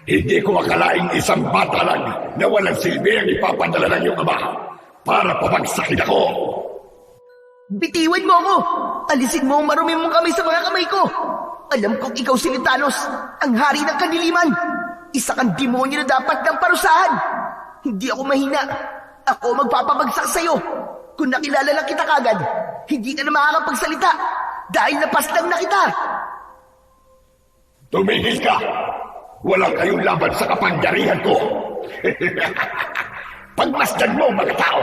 Hindi ko akalaing isang bata lang na walang silbi ang ipapadala ng iyong ama para pabagsakin ako. Bitiwan mo ako! Alisin mo ang marumi mong kamay sa mga kamay ko! Alam kong ikaw si Thanos, ang hari ng kadiliman! Isa kang demonyo na dapat ng parusahan! Hindi ako mahina! Ako magpapabagsak sa'yo! Kung nakilala lang kita kagad, hindi ka na makakapagsalita dahil napaslang na kita! Tumigil ka! Walang kayong laban sa kapangyarihan ko! Pagmasdan mo mga tao,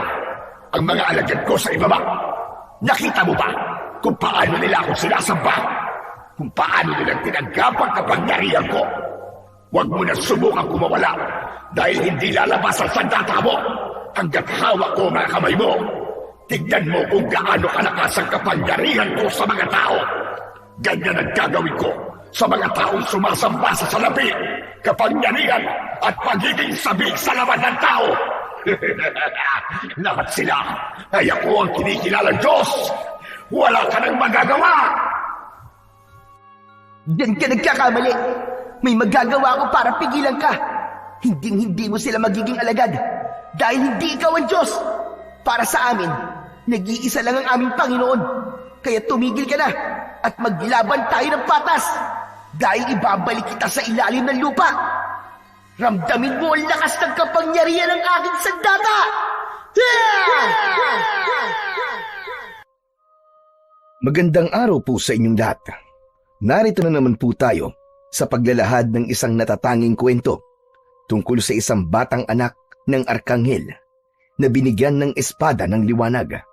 ang mga alagad ko sa ibaba. Nakita mo ba kung paano nila ako sinasamba? Kung paano nilang tinanggap ang kapangyarihan ko? Huwag mo na subukang kumawala dahil hindi lalabas ang sandata mo hanggat hawak ko mga kamay mo. Tignan mo kung gaano kalakas ang kapangyarihan ko sa mga tao. Ganyan ang gagawin ko sa mga taong sumasamba sa salapi, kapangyarihan at pagiging sabik sa laman ng tao. Lahat sila ay ako ang kinikilalang Diyos. Wala ka nang magagawa. Diyan ka nagkakamali. May magagawa ko para pigilan ka. Hindi mo sila magiging alagad dahil hindi ikaw ang Diyos. Para sa amin, nag-iisa lang ang aming Panginoon. Kaya tumigil ka na at maglaban tayo ng patas dahil ibabalik kita sa ilalim ng lupa. Ramdamin mo ang lakas ng kapangyarihan ng aking sandata! Magandang araw po sa inyong lahat. Narito na naman po tayo sa paglalahad ng isang natatanging kwento tungkol sa isang batang anak ng Arkanghel na binigyan ng espada ng liwanag.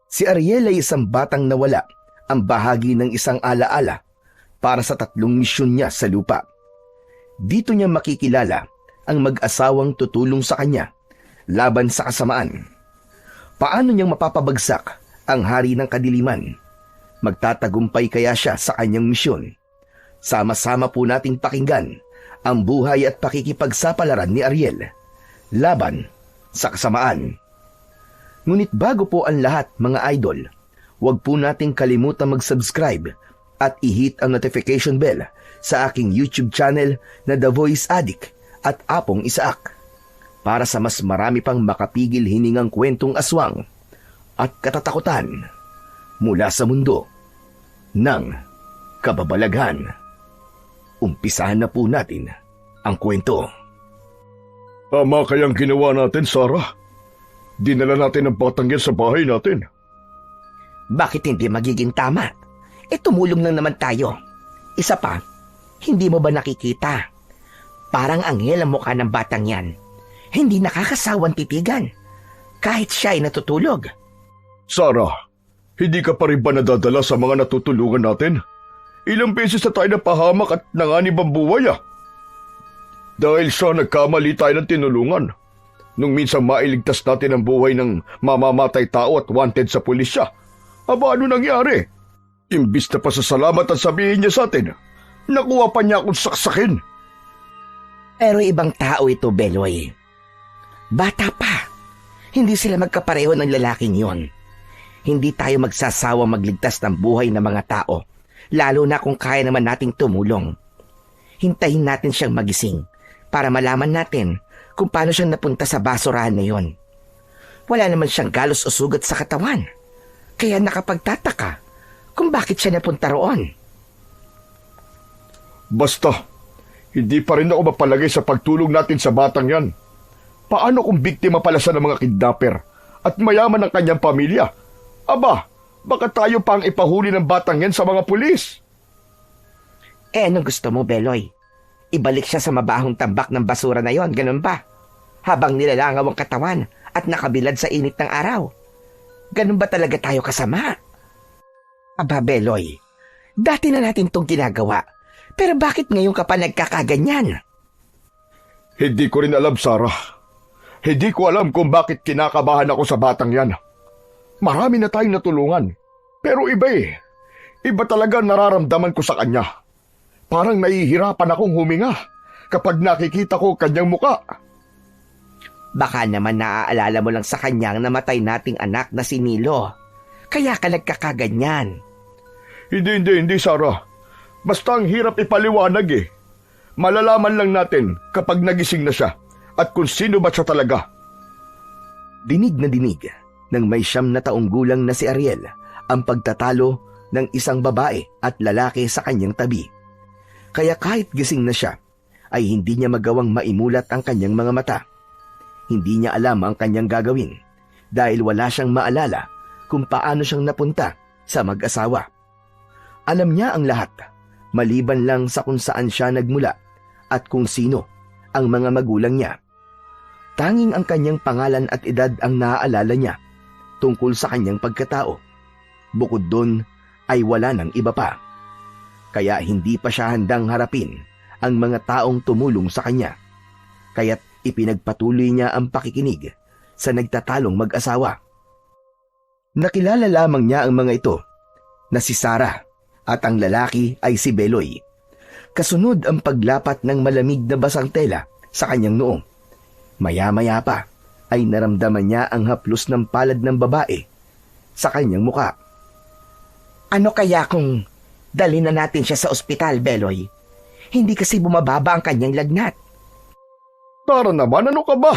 Si Ariel ay isang batang nawala ang bahagi ng isang alaala para sa 3 misyon niya sa lupa. Dito niya makikilala ang mag-asawang tutulong sa kanya laban sa kasamaan. Paano niyang mapapabagsak ang hari ng kadiliman? Magtatagumpay kaya siya sa kanyang misyon? Sama-sama po nating pakinggan ang buhay at pakikipagsapalaran ni Ariel laban sa kasamaan. Ngunit bago po ang lahat mga idol, huwag po nating kalimutan mag-subscribe at i-hit ang notification bell sa aking YouTube channel na The Voice Addict at Apong Isaak para sa mas marami pang makapigil hiningang kwentong aswang at katatakutan mula sa mundo ng kababalaghan. Umpisahan na po natin ang kwento. Tama kayang ginawa natin, Sarah. Dinala natin ang batang yan sa bahay natin. Bakit hindi magiging tama? Tumulong lang naman tayo. Isa pa, hindi mo ba nakikita? Parang anghel ang mukha ng batang yan. Hindi nakakasawang titigan. Kahit siya ay natutulog. Sarah, hindi ka pa rin ba nadadala sa mga natutulungan natin? Ilang beses na tayo napahamak at nanganib ang buhay Dahil siya nagkamali tayo ng tinulungan. Nung minsan mailigtas natin ang buhay ng mamamatay tao at wanted sa pulisya. Aba, ano nangyari? Imbis na pasasalamat ang sabihin niya sa atin, nakuha pa niya akong saksakin. Pero ibang tao ito, Beloy. Bata pa. Hindi sila magkapareho ng lalaking yon. Hindi tayo magsasawang magligtas ng buhay ng mga tao, lalo na kung kaya naman nating tumulong. Hintayin natin siyang magising para malaman natin kung paano siyang napunta sa basurahan na yon. Wala naman siyang galos o sugat sa katawan. Kaya nakapagtataka kung bakit siya napunta roon. Basta, hindi pa rin ako mapalagay sa pagtulong natin sa batang yan. Paano kung biktima pala siya ng mga kidnapper at mayaman ang kanyang pamilya? Aba, baka tayo pa ang ipahuli ng batang yan sa mga pulis. Anong gusto mo, Beloy? Ibalik siya sa mabahong tambak ng basura na yon, ganun ba? Habang nilalangaw ang katawan at nakabilad sa init ng araw. Ganun ba talaga tayo kasama? Aba, Beloy, dati na natin tong ginagawa. Pero bakit ngayon ka pa nagkakaganyan? Hindi ko rin alam, Sarah. Hindi ko alam kung bakit kinakabahan ako sa batang yan. Marami na tayong natulungan. Pero iba Iba talaga nararamdaman ko sa kanya. Parang nahihirapan akong huminga kapag nakikita ko kanyang muka. Baka naman naaalala mo lang sa kanyang namatay nating anak na si Nilo. Kaya ka nagkakaganyan. Hindi, Sarah. Basta ang hirap ipaliwanag eh. Malalaman lang natin kapag nagising na siya at kung sino ba siya talaga. Dinig na dinig ng may 9 na taong gulang na si Ariel ang pagtatalo ng isang babae at lalaki sa kanyang tabi. Kaya kahit gising na siya, ay hindi niya magawang maimulat ang kanyang mga mata. Hindi niya alam ang kanyang gagawin dahil wala siyang maalala kung paano siyang napunta sa mag-asawa. Alam niya ang lahat, maliban lang sa kung saan siya nagmula at kung sino ang mga magulang niya. Tanging ang kanyang pangalan at edad ang naaalala niya tungkol sa kanyang pagkatao. Bukod doon ay wala nang iba pa. Kaya hindi pa siya handang harapin ang mga taong tumulong sa kanya. Kaya't ipinagpatuloy niya ang pakikinig sa nagtatalong mag-asawa. Nakilala lamang niya ang mga ito na si Sarah at ang lalaki ay si Beloy. Kasunod ang paglapat ng malamig na basang tela sa kanyang noo. Maya-maya pa ay naramdaman niya ang haplos ng palad ng babae sa kanyang muka. Ano kaya kung dalhin na natin siya sa ospital, Beloy? Hindi kasi bumababa ang kanyang lagnat. Tara naman, ano ka ba?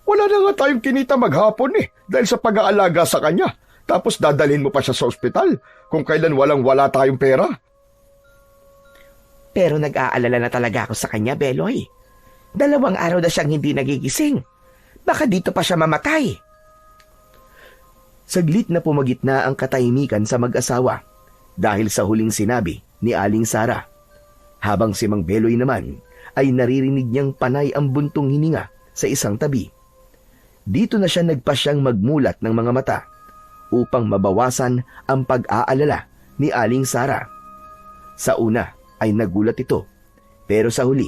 Wala na nga tayong kinita maghapon eh dahil sa pag-aalaga sa kanya. Tapos dadalhin mo pa siya sa ospital kung kailan walang-wala tayong pera. Pero nag-aalala na talaga ako sa kanya, Beloy. 2 araw na siyang hindi nagigising. Baka dito pa siya mamatay. Saglit na pumagitna ang katahimikan sa mag-asawa dahil sa huling sinabi ni Aling Sara. Habang si Mang Beloy naman ay naririnig niyang panay ang buntong hininga sa isang tabi. Dito na siya nagpasyang magmulat ng mga mata upang mabawasan ang pag-aalala ni Aling Sara. Sa una ay nagulat ito, pero sa huli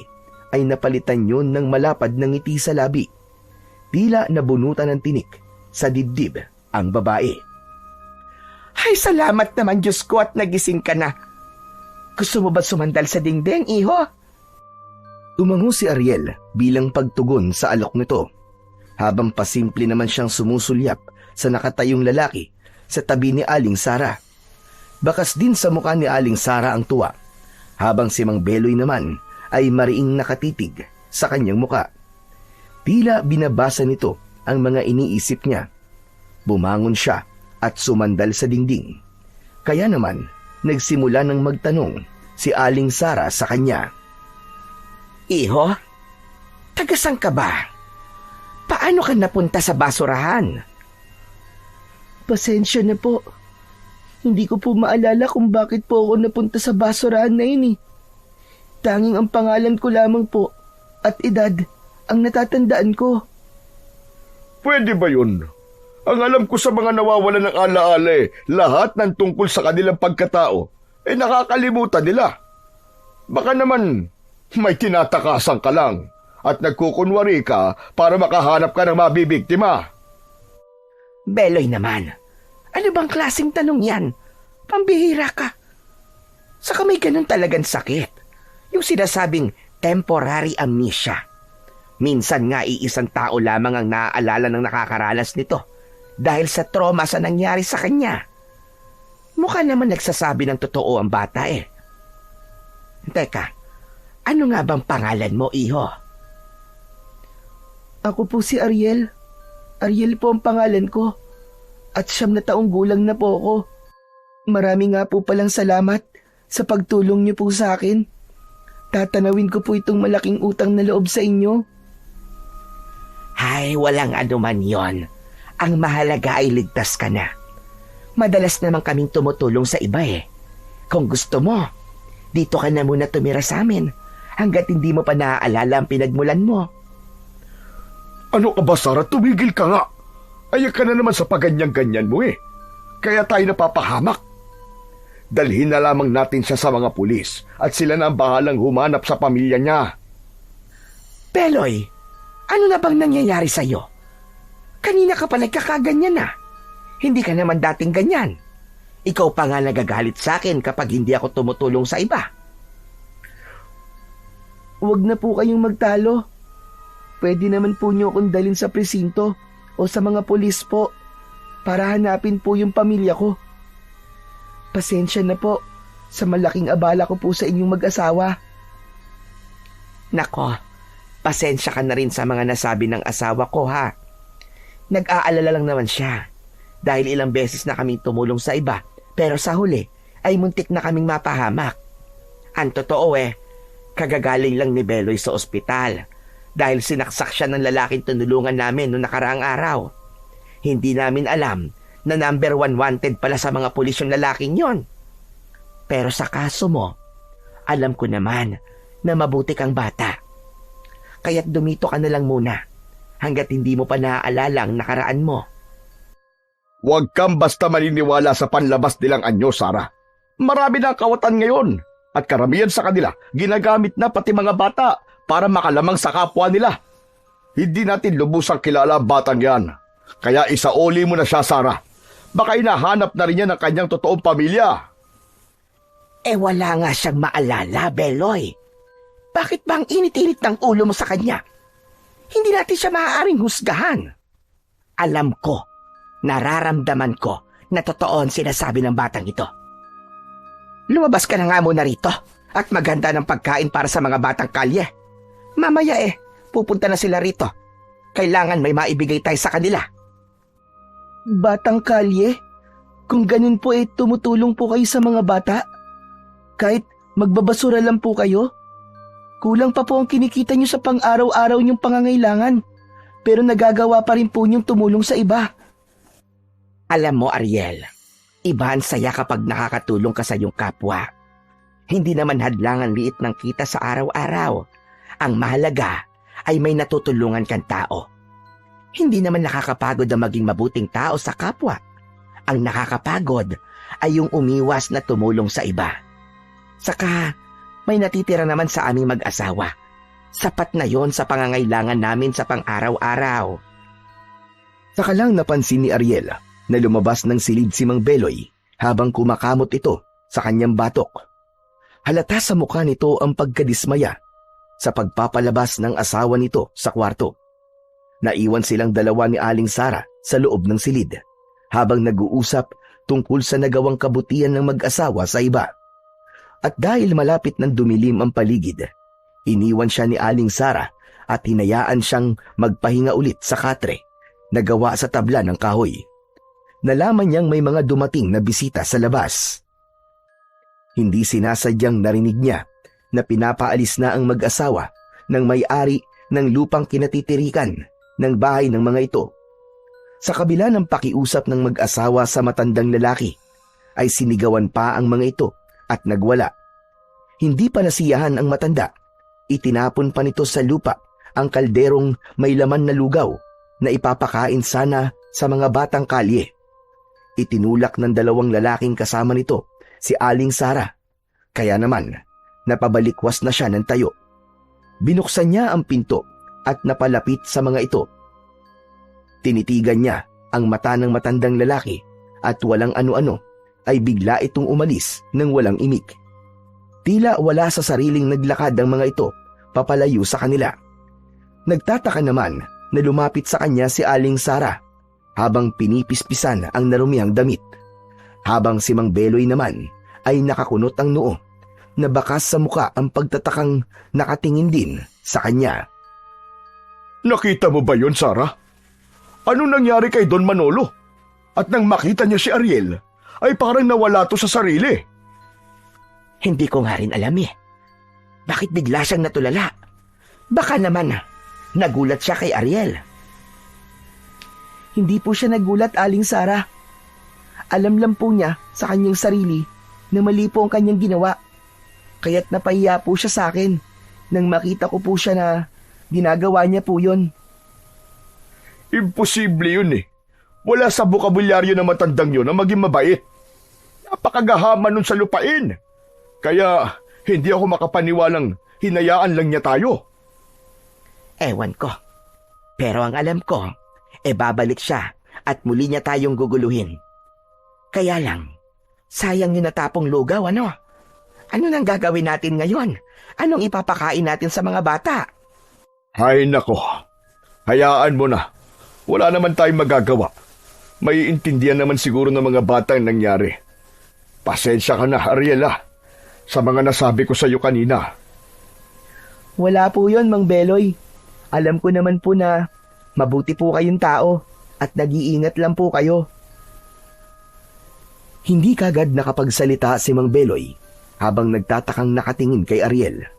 ay napalitan yun ng malapad na ngiti sa labi. Tila nabunutan ng tinik sa dibdib ang babae. Ay, salamat naman Diyos ko at nagising ka na. Gusto mo ba sumandal sa dingding, iho? Tumango si Ariel bilang pagtugon sa alok nito, habang pasimple naman siyang sumusulyap sa nakatayong lalaki sa tabi ni Aling Sara. Bakas din sa mukha ni Aling Sara ang tuwa, habang si Mang Beloy naman ay mariing nakatitig sa kanyang muka. Tila binabasa nito ang mga iniisip niya. Bumangon siya at sumandal sa dingding. Kaya naman, nagsimula ng magtanong si Aling Sara sa kanya. Iho, tagasang ka ba? Paano ka napunta sa basurahan? Pasensya na po. Hindi ko po maalala kung bakit po ako napunta sa basurahan na yun eh. Tanging ang pangalan ko lamang po at edad ang natatandaan ko. Pwede ba yun? Ang alam ko sa mga nawawalan ng alaala lahat ng tungkol sa kanilang pagkatao, nakakalimutan nila. Baka naman may tinatakasan ka lang at nagkukunwari ka para makahanap ka ng mabibiktima. Beloy naman, ano bang klaseng tanong yan? Pambihira ka. Saka may ganun talagang sakit. Yung sinasabing temporary amnesia. Minsan nga iisang tao lamang ang naaalala ng nakakaranas nito dahil sa trauma sa nangyari sa kanya. Mukha naman nagsasabi ng totoo ang bata eh. Teka, ano nga bang pangalan mo, iho? Ako po si Ariel. Ariel po ang pangalan ko. At 9 na taong gulang na po ako. Marami nga po palang salamat sa pagtulong niyo po sa akin. Tatanawin ko po itong malaking utang na loob sa inyo. Ay, walang anuman yon. Ang mahalaga ay ligtas ka na. Madalas naman kaming tumutulong sa iba eh. Kung gusto mo, dito ka na muna tumira sa amin hanggat hindi mo pa naaalala ang pinagmulan mo. Ano ka ba, Sarah? Tumigil ka nga. Ayak ka na naman sa paganyan-ganyan mo eh. Kaya tayo napapahamak. Dalhin na lamang natin siya sa mga pulis at sila na ang bahalang humanap sa pamilya niya. Beloy, ano na bang nangyayari sa'yo? Kanina ka pa nagkakaganyan na. Hindi ka naman dating ganyan. Ikaw pa nga nagagalit sa akin kapag hindi ako tumutulong sa iba. Huwag na po kayong magtalo. Pwede naman po niyo akong dalhin sa presinto o sa mga pulis po para hanapin po yung pamilya ko. Pasensya na po. sa malaking abala ko po sa inyong mag-asawa. Nako, pasensya ka na rin sa mga nasabi ng asawa ko ha. Nag-aalala lang naman siya dahil ilang beses na kaming tumulong sa iba pero sa huli ay muntik na kaming mapahamak. Ang totoo kagagaling lang ni Beloy sa ospital dahil sinaksak siya ng lalaking tinulungan namin noong nakaraang araw. Hindi namin alam na number 1 wanted pala sa mga pulis yung lalaking yon. Pero sa kaso mo, alam ko naman na mabuti kang bata. Kaya't dumito ka na lang muna hanggat hindi mo pa naaalala ang nakaraan mo. Huwag kang basta maniniwala sa panlabas nilang anyo, Sarah. Marami na ang kawatan ngayon at karamihan sa kanila ginagamit na pati mga bata para makalamang sa kapwa nila. Hindi natin lubusang kilala ang batang yan. Kaya isauli mo na siya, Sarah. Baka inahanap na rin niya ng kanyang totoong pamilya. Wala nga siyang maalala, Beloy. Bakit ba ang init-init ng ulo mo sa kanya? Hindi natin siya maaaring husgahan. Alam ko, nararamdaman ko na totoo ang sinasabi ng batang ito. Lumabas ka na nga muna rito at maganda ng pagkain para sa mga batang kalye. Mamaya pupunta na sila rito. Kailangan may maibigay tayo sa kanila. Batang kalye? Kung ganun po tumutulong po kayo sa mga bata? Kahit magbabasura lang po kayo? Kulang pa po ang kinikita nyo sa pang-araw-araw nyong pangangailangan. Pero nagagawa pa rin po nyong tumulong sa iba. Alam mo, Ariel, iba ang saya kapag nakakatulong ka sa iyong kapwa. Hindi naman hadlangan liit ng kita sa araw-araw. Ang mahalaga ay may natutulungan kang tao. Hindi naman nakakapagod ang maging mabuting tao sa kapwa. Ang nakakapagod ay yung umiwas na tumulong sa iba. Saka, may natitira naman sa aming mag-asawa. Sapat na yon sa pangangailangan namin sa pang-araw-araw. Saka lang napansin ni Ariel na lumabas ng silid si Mang Beloy habang kumakamot ito sa kanyang batok. Halata sa mukha nito ang pagkadismaya sa pagpapalabas ng asawa nito sa kwarto. Naiwan silang dalawa ni Aling Sara sa loob ng silid habang nag-uusap tungkol sa nagawang kabutihan ng mag-asawa sa iba. At dahil malapit ng dumilim ang paligid, iniwan siya ni Aling Sara at hinayaan siyang magpahinga ulit sa katre na gawa sa tabla ng kahoy. Nalaman niyang may mga dumating na bisita sa labas. Hindi sinasadyang narinig niya na pinapaalis na ang mag-asawa ng may-ari ng lupang kinatitirikan ng bahay ng mga ito. Sa kabila ng pakiusap ng mag-asawa sa matandang lalaki, ay sinigawan pa ang mga ito at nagwala. Hindi pa nasiyahan ang matanda. Itinapon pa nito sa lupa ang kalderong may laman na lugaw na ipapakain sana sa mga batang kalye. Itinulak ng dalawang lalaking kasama nito si Aling Sara. Kaya naman, napabalikwas na siya ng tayo. Binuksan niya ang pinto at napalapit sa mga ito. Tinitigan niya ang mata ng matandang lalaki at walang ano-ano ay bigla itong umalis ng walang imik. Tila wala sa sariling naglakad ang mga ito papalayo sa kanila. Nagtataka naman na lumapit sa kanya si Aling Sara habang pinipispisan ang narumihang damit. Habang si Mang Beloy naman ay nakakunot ang noo na bakas sa muka ang pagtatakang nakatingin din sa kanya. Nakita mo ba yon, Sarah? Ano nangyari kay Don Manolo? At nang makita niya si Ariel, ay parang nawala to sa sarili. Hindi ko nga rin alam Bakit bigla siyang natulala? Baka naman nagulat siya kay Ariel. Hindi po siya nagulat, Aling Sara. Alam lang po niya sa kanyang sarili na mali po ang kanyang ginawa. Kaya't napahiya po siya sa akin nang makita ko po siya na ginagawa niya po yun. Imposible yun Wala sa bokabulyaryo ng matandang yun na maging mabait. Napakagahaman nun sa lupain. Kaya hindi ako makapaniwalang hinayaan lang niya tayo. Ewan ko. Pero ang alam ko, babalik siya at muli niya tayong guguluhin. Kaya lang, sayang yung natapong lugaw, ano? Ano nang gagawin natin ngayon? Anong ipapakain natin sa mga bata? Hay nako, hayaan mo na. Wala naman tayong magagawa. May intindihan naman siguro ng mga bata ang nangyari. Pasensya ka na, Ariela. sa mga nasabi ko sa iyo kanina. Wala po yon, Mang Beloy. Alam ko naman po na mabuti po kayong tao at nag-iingat lang po kayo. Hindi kagad nakapagsalita si Mang Beloy habang nagtatakang nakatingin kay Ariel.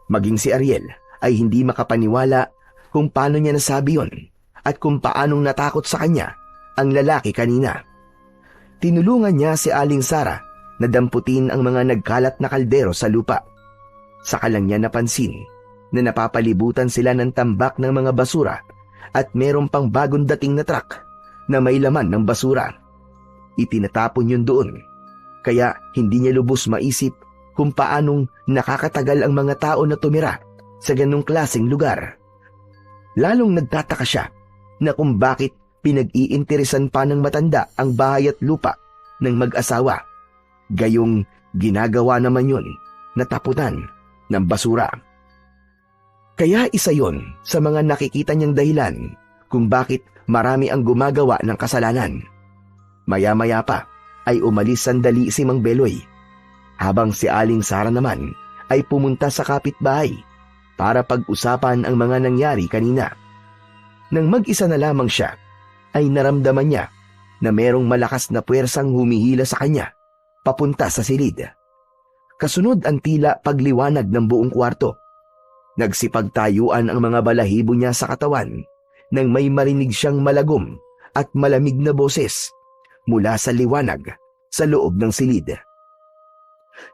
Maging si Ariel ay hindi makapaniwala kung paano niya nasabi yon at kung paanong natakot sa kanya ang lalaki kanina. Tinulungan niya si Aling Sara na damputin ang mga nagkalat na kaldero sa lupa. Saka lang niya napansin na napapalibutan sila ng tambak ng mga basura at meron pang bagong dating na truck na may laman ng basura. Itinatapon yun doon, kaya hindi niya lubos maisip kung paanong nakakatagal ang mga tao na tumira sa ganong klaseng lugar. Lalong nagtataka siya na kung bakit pinag-iinteresan pa ng matanda ang bahay at lupa ng mag-asawa. Gayong ginagawa naman yun na tapunan ng basura. Kaya isa yon sa mga nakikita niyang dahilan kung bakit marami ang gumagawa ng kasalanan. Maya-maya pa ay umalis sandali si Mang Beloy, habang si Aling Sara naman ay pumunta sa kapitbahay para pag-usapan ang mga nangyari kanina. Nang mag-isa na lamang siya, ay naramdaman niya na merong malakas na puwersang humihila sa kanya papunta sa silid. Kasunod ang tila pagliwanag ng buong kwarto. Nagsipagtayuan ang mga balahibo niya sa katawan nang may marinig siyang malagom at malamig na boses mula sa liwanag sa loob ng silid.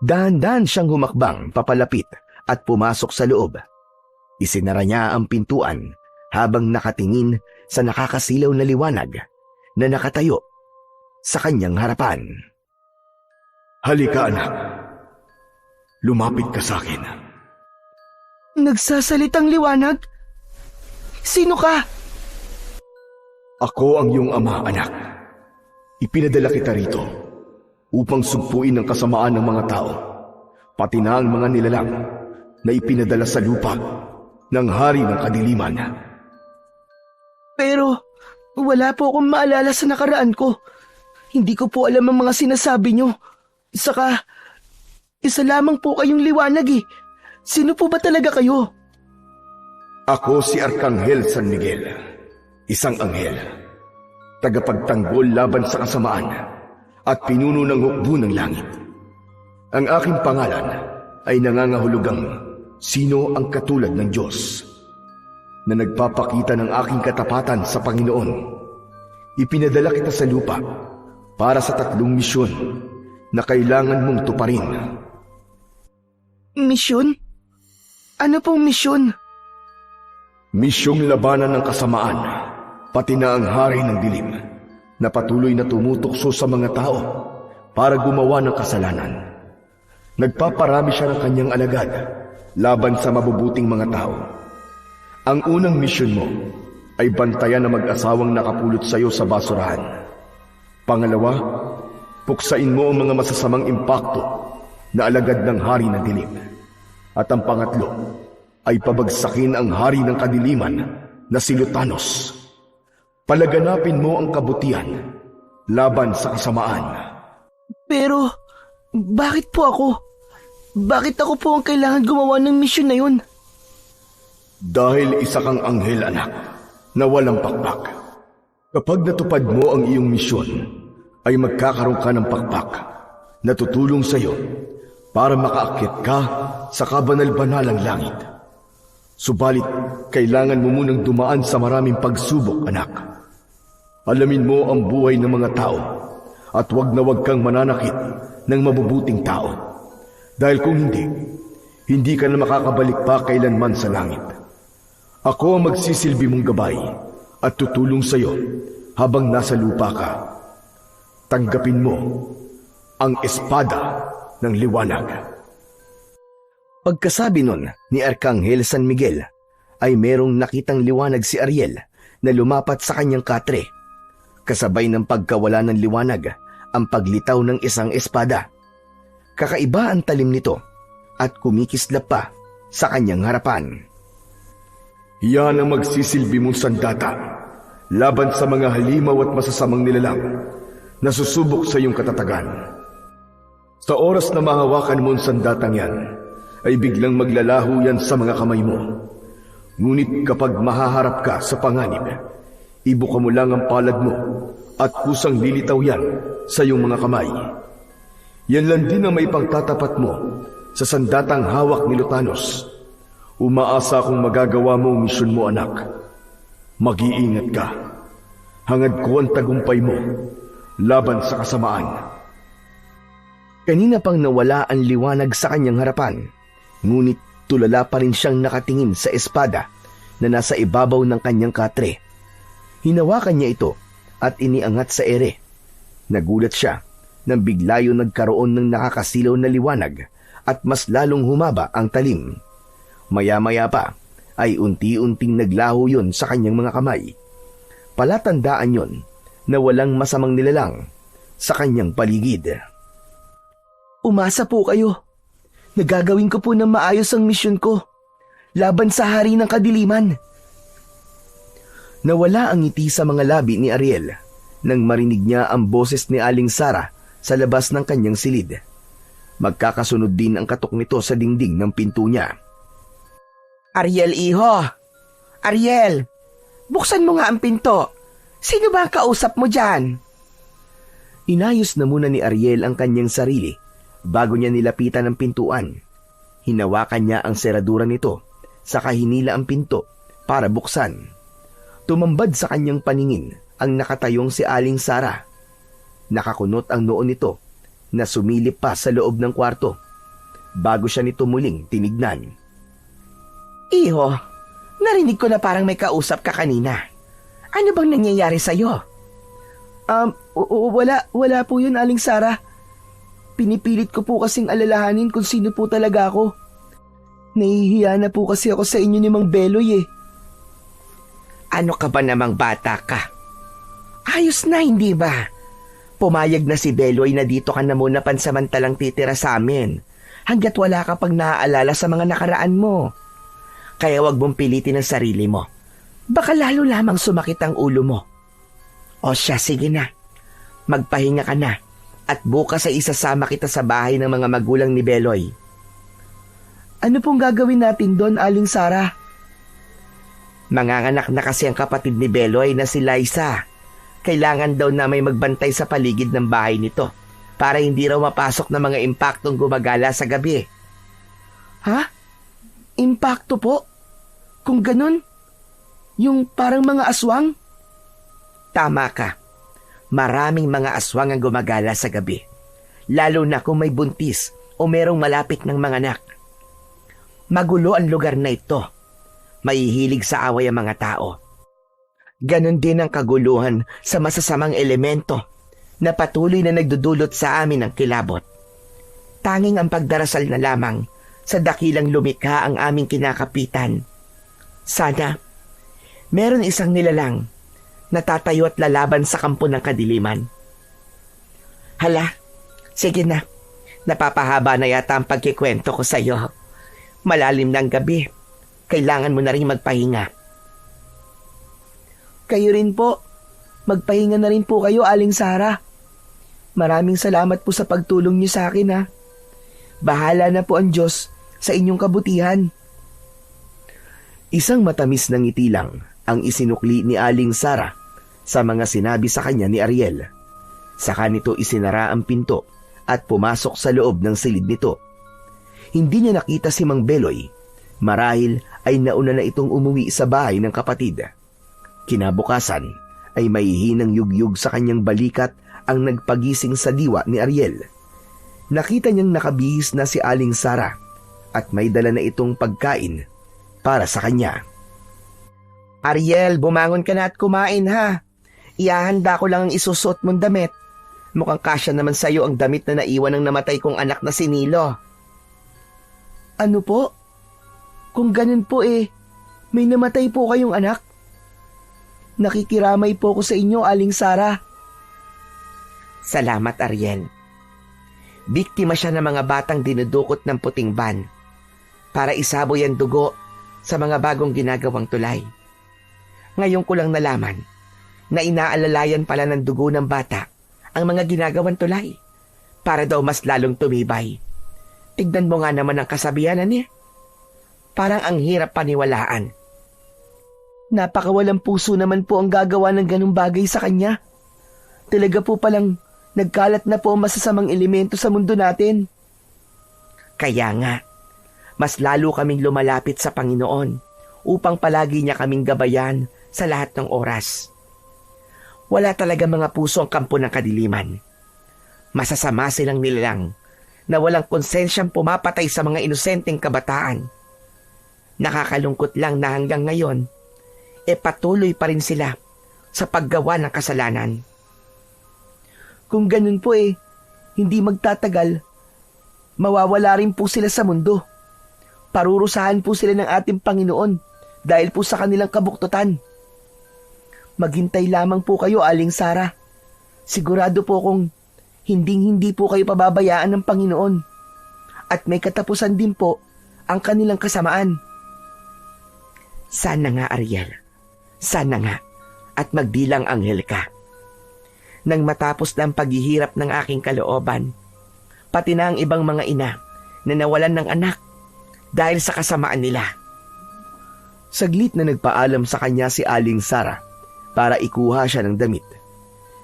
Dahan-dahan siyang humakbang papalapit at pumasok sa loob. Isinara niya ang pintuan habang nakatingin sa nakakasilaw na liwanag na nakatayo sa kanyang harapan. Halika, anak. Lumapit ka sa akin. Nagsasalitang liwanag? Sino ka? Ako ang iyong ama, anak. Ipinadala kita rito upang sugpuin ang kasamaan ng mga tao, pati na ang mga nilalang na ipinadala sa lupa ng hari ng kadiliman. Pero wala po akong maalala sa nakaraan ko. Hindi ko po alam ang mga sinasabi niyo. Saka, isa lamang po kayong liwanag eh. Sino po ba talaga kayo? Ako si Arkanghel San Miguel, isang anghel, tagapagtanggol laban sa kasamaan at pinuno ng hukbo ng langit. Ang aking pangalan ay nangangahulugang sino ang katulad ng Diyos, na nagpapakita ng aking katapatan sa Panginoon. Ipinadala kita sa lupa para sa 3 misyon na kailangan mong tuparin. Misyon? Ano pong misyon? Misyong labanan ng kasamaan, pati na ang hari ng dilim, na patuloy na tumutukso sa mga tao para gumawa ng kasalanan. Nagpaparami siya ng kanyang alagad laban sa mabubuting mga tao. Ang unang misyon mo ay bantayan ang mag-asawang nakapulot sa iyo sa basurahan. Pangalawa, puksain mo ang mga masasamang impakto na alagad ng hari ng dilim. At ang pangatlo ay pabagsakin ang hari ng kadiliman na si Lutanos. Palaganapin mo ang kabutihan laban sa kasamaan. Pero, bakit po ako? Bakit ako po ang kailangan gumawa ng misyon na yun? Dahil isa kang anghel, anak, na walang pakpak. Kapag natupad mo ang iyong misyon, ay magkakaroon ka ng pakpak na tutulong sa iyo para makaakyat ka sa kabanal-banalang langit. Subalit, kailangan mo munang dumaan sa maraming pagsubok, anak. Alamin mo ang buhay ng mga tao at wag na wag kang mananakit ng mabubuting tao. Dahil kung hindi ka na makakabalik pa kailanman sa langit. Ako ang magsisilbi mong gabay at tutulong sa iyo habang nasa lupa ka. Tanggapin mo ang espada ng liwanag. Pagkasabi nun ni Arkanghel San Miguel, ay merong nakitang liwanag si Ariel na lumapat sa kanyang katre. Kasabay ng pagkawala ng liwanag, ang paglitaw ng isang espada. Kakaiba ang talim nito at kumikislap pa sa kanyang harapan. Yan ang magsisilbi mong sandata laban sa mga halimaw at masasamang nilalang na susubok sa iyong katatagan. Sa oras na mahawakan mo ang sandatang yan, ay biglang maglalaho yan sa mga kamay mo. Ngunit kapag mahaharap ka sa panganib, ibuka mo lang ang palad mo at kusang lilitaw yan sa iyong mga kamay. Yan lang din ang may pagtatapat mo sa sandatang hawak ni Lutanos. Umaasa akong magagawa mo ang misyon mo, anak. Mag-iingat ka. Hangad ko ang tagumpay mo laban sa kasamaan. Kanina pang nawala ang liwanag sa kanyang harapan, ngunit tulala pa rin siyang nakatingin sa espada na nasa ibabaw ng kanyang katre. Hinawakan niya ito at iniangat sa ere. Nagulat siya nang bigla yun nagkaroon ng nakakasilaw na liwanag at mas lalong humaba ang talim. Maya-maya pa ay unti-unting naglaho yun sa kanyang mga kamay. Palatandaan yon na walang masamang nilalang sa kanyang paligid. Umasa po kayo. Nagagawin ko po ng maayos ang misyon ko. Laban sa hari ng kadiliman. Nawala ang ngiti sa mga labi ni Ariel nang marinig niya ang boses ni Aling Sara sa labas ng kanyang silid. Magkakasunod din ang katok nito sa dingding ng pinto niya. Ariel, iho! Ariel! Buksan mo nga ang pinto. Sino ba ang kausap mo dyan? Inayos na muna ni Ariel ang kanyang sarili bago niya nilapitan ang pintuan. Hinawakan niya ang seradura nito, saka hinila ang pinto para buksan. Tumambad sa kanyang paningin ang nakatayong si Aling Sara. Nakakunot ang noo nito na sumilip pa sa loob ng kwarto bago siya nito muling tinignan. Iho, narinig ko na parang may kausap ka kanina. Ano bang nangyayari sa'yo? Wala po yun, Aling Sara. Pinipilit ko po kasing alalahanin kung sino po talaga ako. Nahihiya na po kasi ako sa inyo ni Mang Beloy eh. Ano ka ba namang bata ka? Ayos na, hindi ba? Pumayag na si Beloy na dito ka na muna pansamantalang titira sa amin hanggat wala ka pang naaalala sa mga nakaraan mo. Kaya wag mong pilitin ang sarili mo. Baka lalo lamang sumakit ang ulo mo. O siya, sige na. Magpahinga ka na at bukas ay isasama kita sa bahay ng mga magulang ni Beloy. Ano pong gagawin natin doon, Aling Sara? Manganganak na kasi ang kapatid ni Beloy na si Liza. Kailangan daw na may magbantay sa paligid ng bahay nito para hindi raw mapasok ng mga impaktong gumagala sa gabi. Ha? Impakto po? Kung ganun, yung parang mga aswang? Tama ka. Maraming mga aswang ang gumagala sa gabi. Lalo na kung may buntis o merong malapit ng mga anak. Magulo ang lugar na ito. Mahihilig sa away ang mga tao. Ganon din ang kaguluhan sa masasamang elemento na patuloy na nagdudulot sa amin ng kilabot. Tanging ang pagdarasal na lamang sa dakilang lumikha ang aming kinakapitan. Sana, meron isang nilalang na tatayo at lalaban sa kampo ng kadiliman. Hala, sige na. Napapahaba na yata ang pagkikwento ko sa iyo. Malalim ng gabi. Kailangan mo na rin magpahinga. Kayo rin po. Magpahinga na rin po kayo, Aling Sara. Maraming salamat po sa pagtulong niyo sa akin, ha. Bahala na po ang Diyos sa inyong kabutihan. Isang matamis na ngiti lang ang isinukli ni Aling Sara sa mga sinabi sa kanya ni Ariel. Saka nito isinara ang pinto at pumasok sa loob ng silid nito. Hindi niya nakita si Mang Beloy. Marahil ay nauna na itong umuwi sa bahay ng kapatid. Kinabukasan ay may hinang yugyug sa kanyang balikat ang nagpagising sa diwa ni Ariel. Nakita niyang nakabihis na si Aling Sara at may dala na itong pagkain para sa kanya. Ariel, bumangon ka na at kumain, ha. Iahanda ko lang ang isusuot mong damit. Mukhang kasya naman sa'yo ang damit na naiwan ng namatay kong anak na si Nilo. Ano po? Kung ganun po may namatay po kayong anak? Nakikiramay po ko sa inyo, Aling Sara. Salamat, Ariel. Biktima siya ng mga batang dinudukot ng puting ban para isaboy ang dugo sa mga bagong ginagawang tulay. Ngayon ko lang nalaman na inaalalayan pala ng dugo ng bata ang mga ginagawang tulay para daw mas lalong tumibay. Tignan mo nga naman ang kasabihan niya. Parang ang hirap paniwalaan. Napakawalang puso naman po ang gagawa ng ganung bagay sa kanya. Talaga po palang nagkalat na po ang masasamang elemento sa mundo natin. Kaya nga, mas lalo kaming lumalapit sa Panginoon upang palagi niya kaming gabayan sa lahat ng oras. Wala talaga mga puso ang kampo ng kadiliman. Masasama silang nilalang na walang konsensyang pumapatay sa mga inosenteng kabataan. Nakakalungkot lang na hanggang ngayon, patuloy pa rin sila sa paggawa ng kasalanan. Kung ganun po hindi magtatagal, mawawala rin po sila sa mundo. Parurusahan po sila ng ating Panginoon dahil po sa kanilang kabuktutan. Maghintay lamang po kayo, Aling Sara. Sigurado po kung hindi po kayo pababayaan ng Panginoon. At may katapusan din po ang kanilang kasamaan. Sana nga, Ariel. Sana nga. At magdilang anghel ka. Nang matapos na ang paghihirap ng aking kalooban, pati na ang ibang mga ina na nawalan ng anak dahil sa kasamaan nila. Saglit na nagpaalam sa kanya si Aling Sara para ikuha siya ng damit.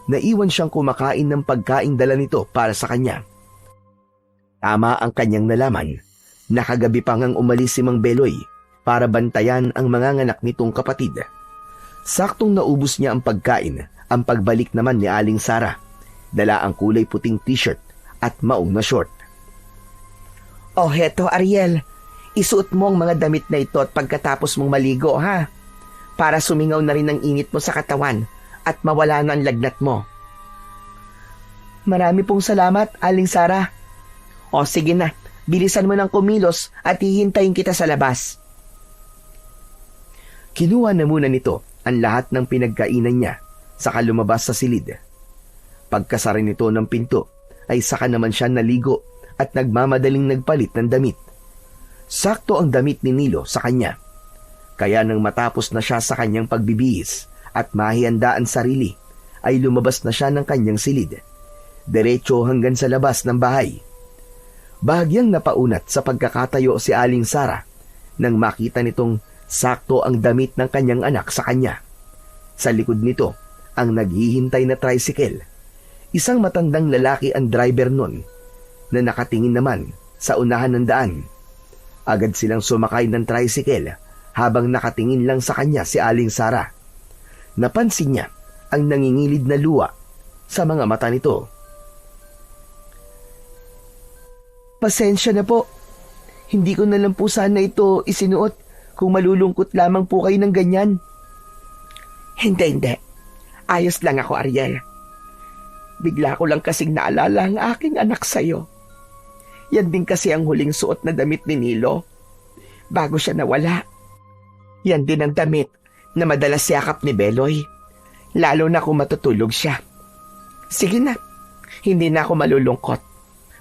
Naiwan siyang kumakain ng pagkaing dala nito para sa kanya. Tama ang kanyang nalaman. Nakagabi pa ngang umalis si Mang Beloy para bantayan ang manganganak nitong kapatid. Saktong naubos niya ang pagkain. Ang pagbalik naman ni Aling Sara, dala ang kulay puting t-shirt at maong na short. Oh, heto Ariel, isuot mo ang mga damit na ito at pagkatapos mong maligo, ha? Para sumingaw na rin ang init mo sa katawan at mawala na ang lagnat mo. Marami pong salamat, Aling Sara. O sige na, bilisan mo ng kumilos at hihintayin kita sa labas. Kinuha na muna nito ang lahat ng pinagkainan niya saka lumabas sa silid. Pagkasara nito ng pinto ay saka naman siya naligo at nagmamadaling nagpalit ng damit. Sakto ang damit ni Nilo sa kanya. Kaya nang matapos na siya sa kanyang pagbibihis at mahihandaan sarili, ay lumabas na siya ng kanyang silid. Diretso hanggang sa labas ng bahay. Bahagyang napaunat sa pagkakatayo si Aling Sara nang makita nitong sakto ang damit ng kanyang anak sa kanya. Sa likod nito, ang naghihintay na tricycle. Isang matandang lalaki ang driver nun na nakatingin naman sa unahan ng daan. Agad silang sumakay ng tricycle habang nakatingin lang sa kanya si Aling Sara. Napansin niya ang nangingilid na luha sa mga mata nito. Pasensya na po. Hindi ko na lang po sana ito isinuot kung malulungkot lamang po kayo ng ganyan. Hindi. Ayos lang ako, Ariel. Bigla ko lang kasing naalala ang aking anak sa'yo. Yan din kasi ang huling suot na damit ni Nilo bago siya nawala. Yan din ang damit na madalas yakap ni Beloy, lalo na kung matutulog siya. Sige na, hindi na ako malulungkot.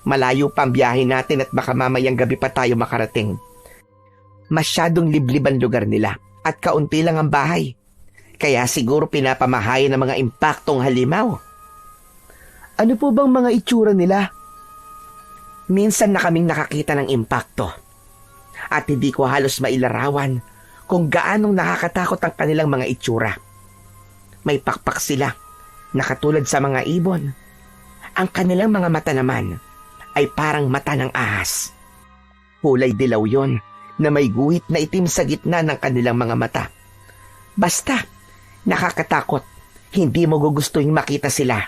Malayo pa ang biyahe natin at baka mamayang gabi pa tayo makarating. Masyadong liblib ang lugar nila at kaunti lang ang bahay. Kaya siguro pinapamahayan ng mga impaktong halimaw. Ano po bang mga itsura nila? Minsan na kaming nakakita ng impakto. At hindi ko halos mailarawan kung gaanong nakakatakot ang kanilang mga itsura. May pakpak sila, nakatulad sa mga ibon. Ang kanilang mga mata naman ay parang mata ng ahas. Kulay dilaw yon na may guhit na itim sa gitna ng kanilang mga mata. Basta, nakakatakot. Hindi mo gugustuhin makita sila.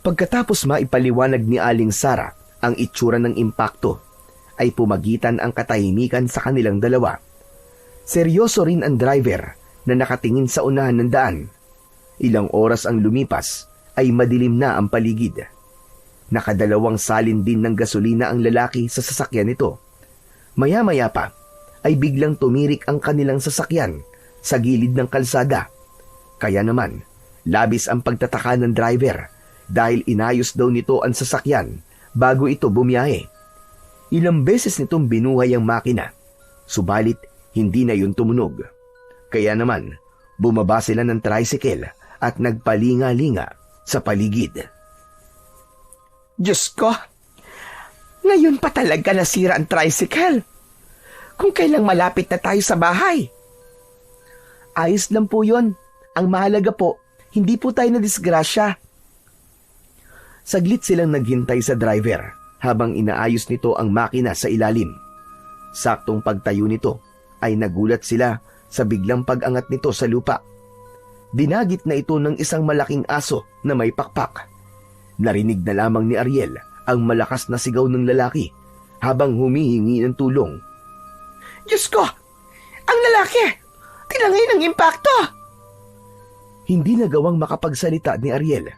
Pagkatapos maipaliwanag ni Aling Sara ang itsura ng impakto, ay pumagitan ang katahimikan sa kanilang dalawa. Seryoso rin ang driver na nakatingin sa unahan ng daan. Ilang oras ang lumipas ay madilim na ang paligid. Nakadalawang salin din ng gasolina ang lalaki sa sasakyan nito. Maya-maya pa ay biglang tumirik ang kanilang sasakyan sa gilid ng kalsada. Kaya naman, labis ang pagtataka ng driver dahil inayos daw nito ang sasakyan bago ito bumiyahe. Ilang beses nitong binuhay ang makina, subalit hindi na yun tumunog. Kaya naman, bumaba sila ng tricycle at nagpalinga-linga sa paligid. Diyos ko, ngayon pa talaga nasira ang tricycle. Kung kailang malapit na tayo sa bahay. Ayos lang po yun. Ang mahalaga po, hindi po tayo nadisgrasya. Saglit silang naghintay sa driver habang inaayos nito ang makina sa ilalim. Saktong pagtayo nito ay nagulat sila sa biglang pag-angat nito sa lupa. Dinagit na ito ng isang malaking aso na may pakpak. Narinig na lamang ni Ariel ang malakas na sigaw ng lalaki habang humihingi ng tulong. Diyos ko! Ang lalaki! Tinangay ng impakto! Hindi nagawang makapagsalita ni Ariel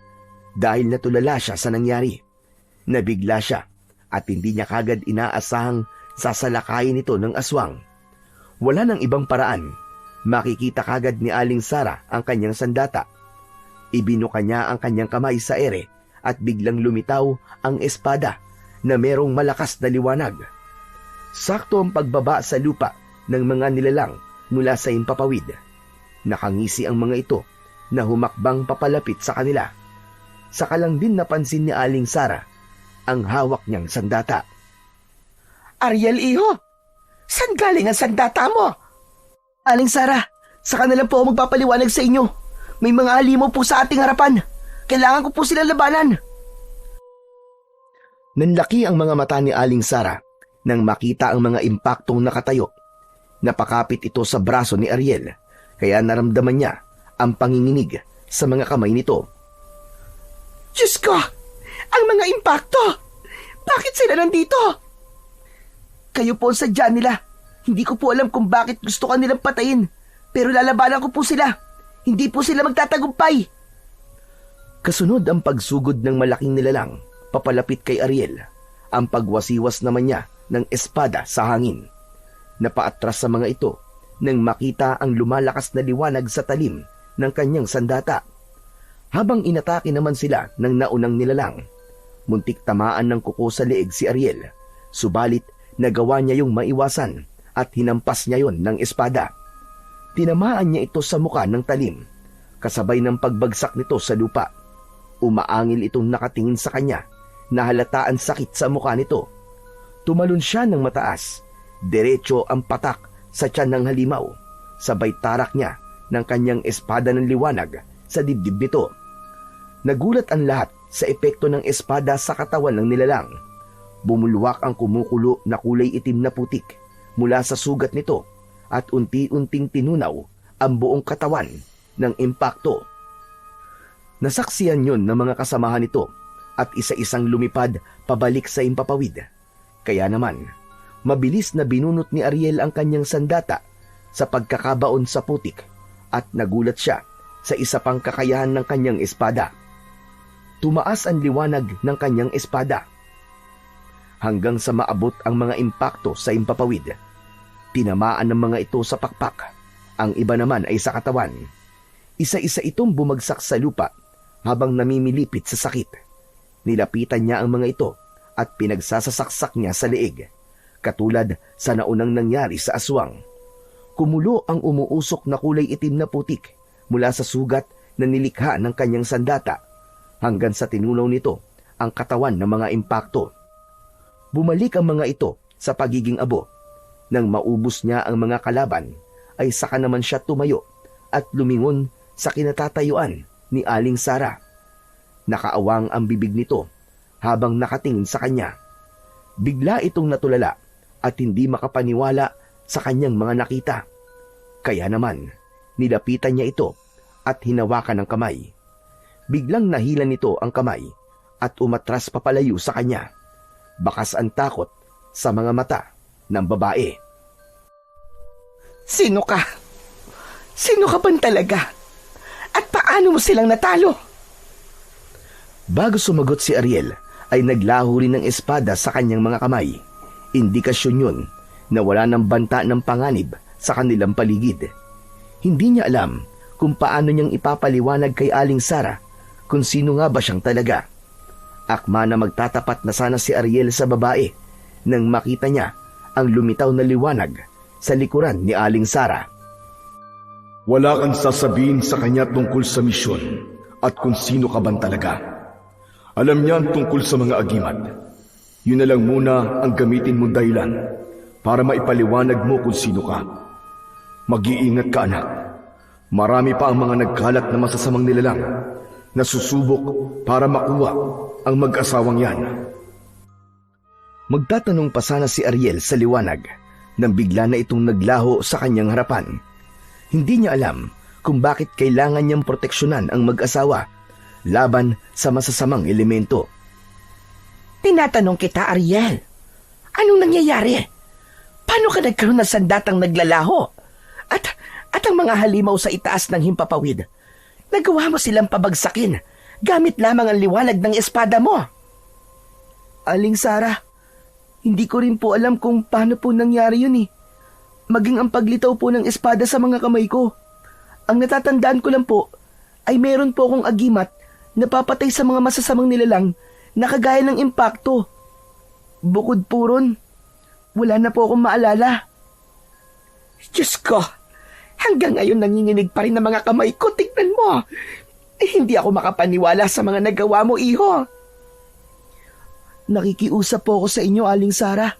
dahil natulala siya sa nangyari. Nabigla siya at hindi niya kagad inaasahang sasalakayin ito ng aswang. Wala nang ibang paraan. Makikita kagad ni Aling Sara ang kanyang sandata. Ibinuka niya ang kanyang kamay sa ere at biglang lumitaw ang espada na merong malakas na liwanag. Sakto ang pagbaba sa lupa ng mga nilalang mula sa himpapawid. Nakangisi ang mga ito na humakbang papalapit sa kanila. Saka lang din napansin ni Aling Sara ang hawak niyang sandata. Ariel, iho! Saan galing ang sandata mo? Aling Sara, saka na lang po ako magpapaliwanag sa inyo. May mga halimaw po sa ating harapan. Kailangan ko po silang labanan. Nanlaki ang mga mata ni Aling Sara nang makita ang mga impaktong nakatayo. Napakapit ito sa braso ni Ariel, kaya naramdaman niya ang panginginig sa mga kamay nito. Diyos ko! Ang mga impakto! Bakit sila nandito? Kayo po ang sadya nila. Hindi ko po alam kung bakit gusto ka nilang patayin. Pero lalabanan ko po sila. Hindi po sila magtatagumpay. Kasunod ang pagsugod ng malaking nilalang papalapit kay Ariel. Ang pagwasiwas naman niya ng espada sa hangin. Napaatras sa mga ito nang makita ang lumalakas na liwanag sa talim ng kanyang sandata. Habang inatake naman sila ng naunang nilalang, muntik tamaan ng kuko sa leeg si Ariel. Subalit nagawa niya yung maiwasan at hinampas niya yon ng espada. Tinamaan niya ito sa muka ng talim, kasabay ng pagbagsak nito sa lupa. Umaangil itong nakatingin sa kanya na halata ang sakit sa muka nito. Tumalon siya ng mataas, diretso ang patak sa tiyan ng halimaw, sabay tarak niya ng kanyang espada ng liwanag sa dibdib nito. Nagulat ang lahat sa epekto ng espada sa katawan ng nilalang. Bumulwak ang kumukulo na kulay itim na putik mula sa sugat nito at unti-unting tinunaw ang buong katawan ng impakto. Nasaksiyan yon ng mga kasamahan nito at isa-isang lumipad pabalik sa himpapawid. Kaya naman, mabilis na binunot ni Ariel ang kanyang sandata sa pagkakabaon sa putik at nagulat siya sa isa pang kakayahan ng kanyang espada. Tumaas ang liwanag ng kanyang espada hanggang sa maabot ang mga impakto sa himpapawid. Tinamaan ng mga ito sa pakpak, ang iba naman ay sa katawan. Isa-isa itong bumagsak sa lupa habang namimilipit sa sakit. Nilapitan niya ang mga ito at pinagsasasaksak niya sa leeg, katulad sa naunang nangyari sa aswang. Kumulo ang umuusok na kulay itim na putik mula sa sugat na nilikha ng kanyang sandata hanggang sa tinunaw nito ang katawan ng mga impakto. Bumalik ang mga ito sa pagiging abo. Nang maubos niya ang mga kalaban, ay saka naman siya tumayo at lumingon sa kinatatayuan ni Aling Sara. Nakaawang ang bibig nito habang nakatingin sa kanya. Bigla itong natulala at hindi makapaniwala sa kanyang mga nakita. Kaya naman, nilapitan niya ito at hinawakan ng kamay. Biglang nahilan nito ang kamay at umatras papalayo sa kanya. Bakas ang takot sa mga mata ng babae. Sino ka? Sino ka ba talaga? At paano mo silang natalo? Bago sumagot si Ariel, ay naglaho rin ng espada sa kanyang mga kamay. Indikasyon yun na wala ng banta ng panganib sa kanilang paligid. Hindi niya alam kung paano niyang ipapaliwanag kay Aling Sara kung sino nga ba siyang talaga. Akma na magtatapat na sana si Ariel sa babae nang makita niya ang lumitaw na liwanag sa likuran ni Aling Sara. Wala kang sasabihin sa kanya tungkol sa misyon at kung sino ka ban talaga. Alam niyan tungkol sa mga agimat. Yun na lang muna ang gamitin mong dahilan para maipaliwanag mo kung sino ka. Mag-iingat ka, anak. Marami pa ang mga nagkalat na masasamang nilalang na susubok para makuha ang mag-asawang yan. Magtatanong pa sana si Ariel sa liwanag nang bigla na itong naglaho sa kanyang harapan. Hindi niya alam kung bakit kailangan niyang proteksyonan ang mag-asawa laban sa masasamang elemento. Tinatanong kita, Ariel. Anong nangyayari? Paano ka nagkaroon ng sandatang naglalaho? At ang mga halimaw sa itaas ng himpapawid, nagawa mo silang pabagsakin gamit lamang ang liwanag ng espada mo. Aling Sara, hindi ko rin po alam kung paano po nangyari yun eh. Maging ang paglitaw po ng espada sa mga kamay ko. Ang natatandaan ko lang po ay meron po akong agimat na papatay sa mga masasamang nilalang na kagaya ng impakto. Bukod po ron, wala na po akong maalala. Diyos ko, hanggang ngayon nanginginig pa rin ang mga kamay ko. Tignan mo. Hindi ako makapaniwala sa mga nagawa mo, iho. Nakikiusap po ako sa inyo, Aling Sara.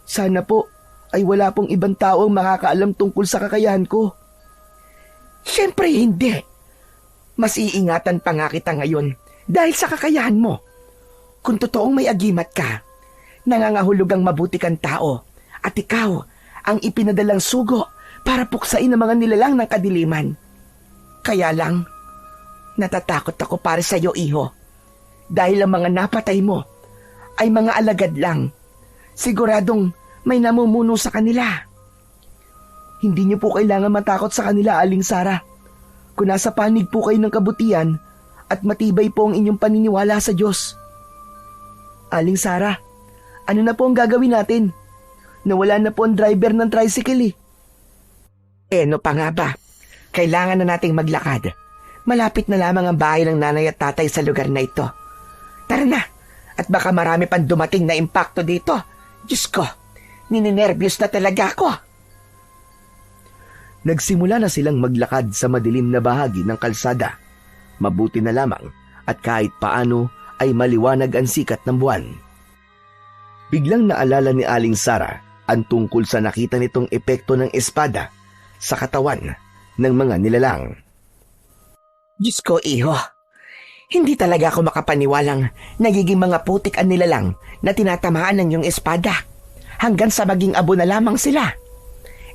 Sana po ay wala pong ibang tao ang makakaalam tungkol sa kakayahan ko. Siyempre hindi. Mas iingatan pa nga kita ngayon dahil sa kakayahan mo. Kung totoong may agimat ka, nangangahulog ang mabuti kang tao at ikaw ang ipinadalang sugo para puksain ang mga nilalang ng kadiliman. Kaya lang, natatakot ako para sa iyo, iho. Dahil ang mga napatay mo ay mga alagad lang. Siguradong may namumuno sa kanila. Hindi niyo po kailangan matakot sa kanila, Aling Sara. Kung nasa panig po kayo ng kabutihan at matibay po ang inyong paniniwala sa Diyos. Aling Sara, ano na po ang gagawin natin? Nawala na po ang driver ng tricycle eh. No pa nga ba? Kailangan na nating maglakad. Malapit na lamang ang bahay ng nanay at tatay sa lugar na ito. Tara na, at baka marami pang dumating na impakto dito. Diyos ko, nininervyos na talaga ako. Nagsimula na silang maglakad sa madilim na bahagi ng kalsada. Mabuti na lamang at kahit paano ay maliwanag ang sikat ng buwan. Biglang naalala ni Aling Sara ang tungkol sa nakita nitong epekto ng espada sa katawan ng mga nilalang. Diyos ko, iho. Hindi talaga ako makapaniwalang nagiging mga putik ang nilalang na tinatamaan ng iyong espada hanggang sa maging abo na lamang sila.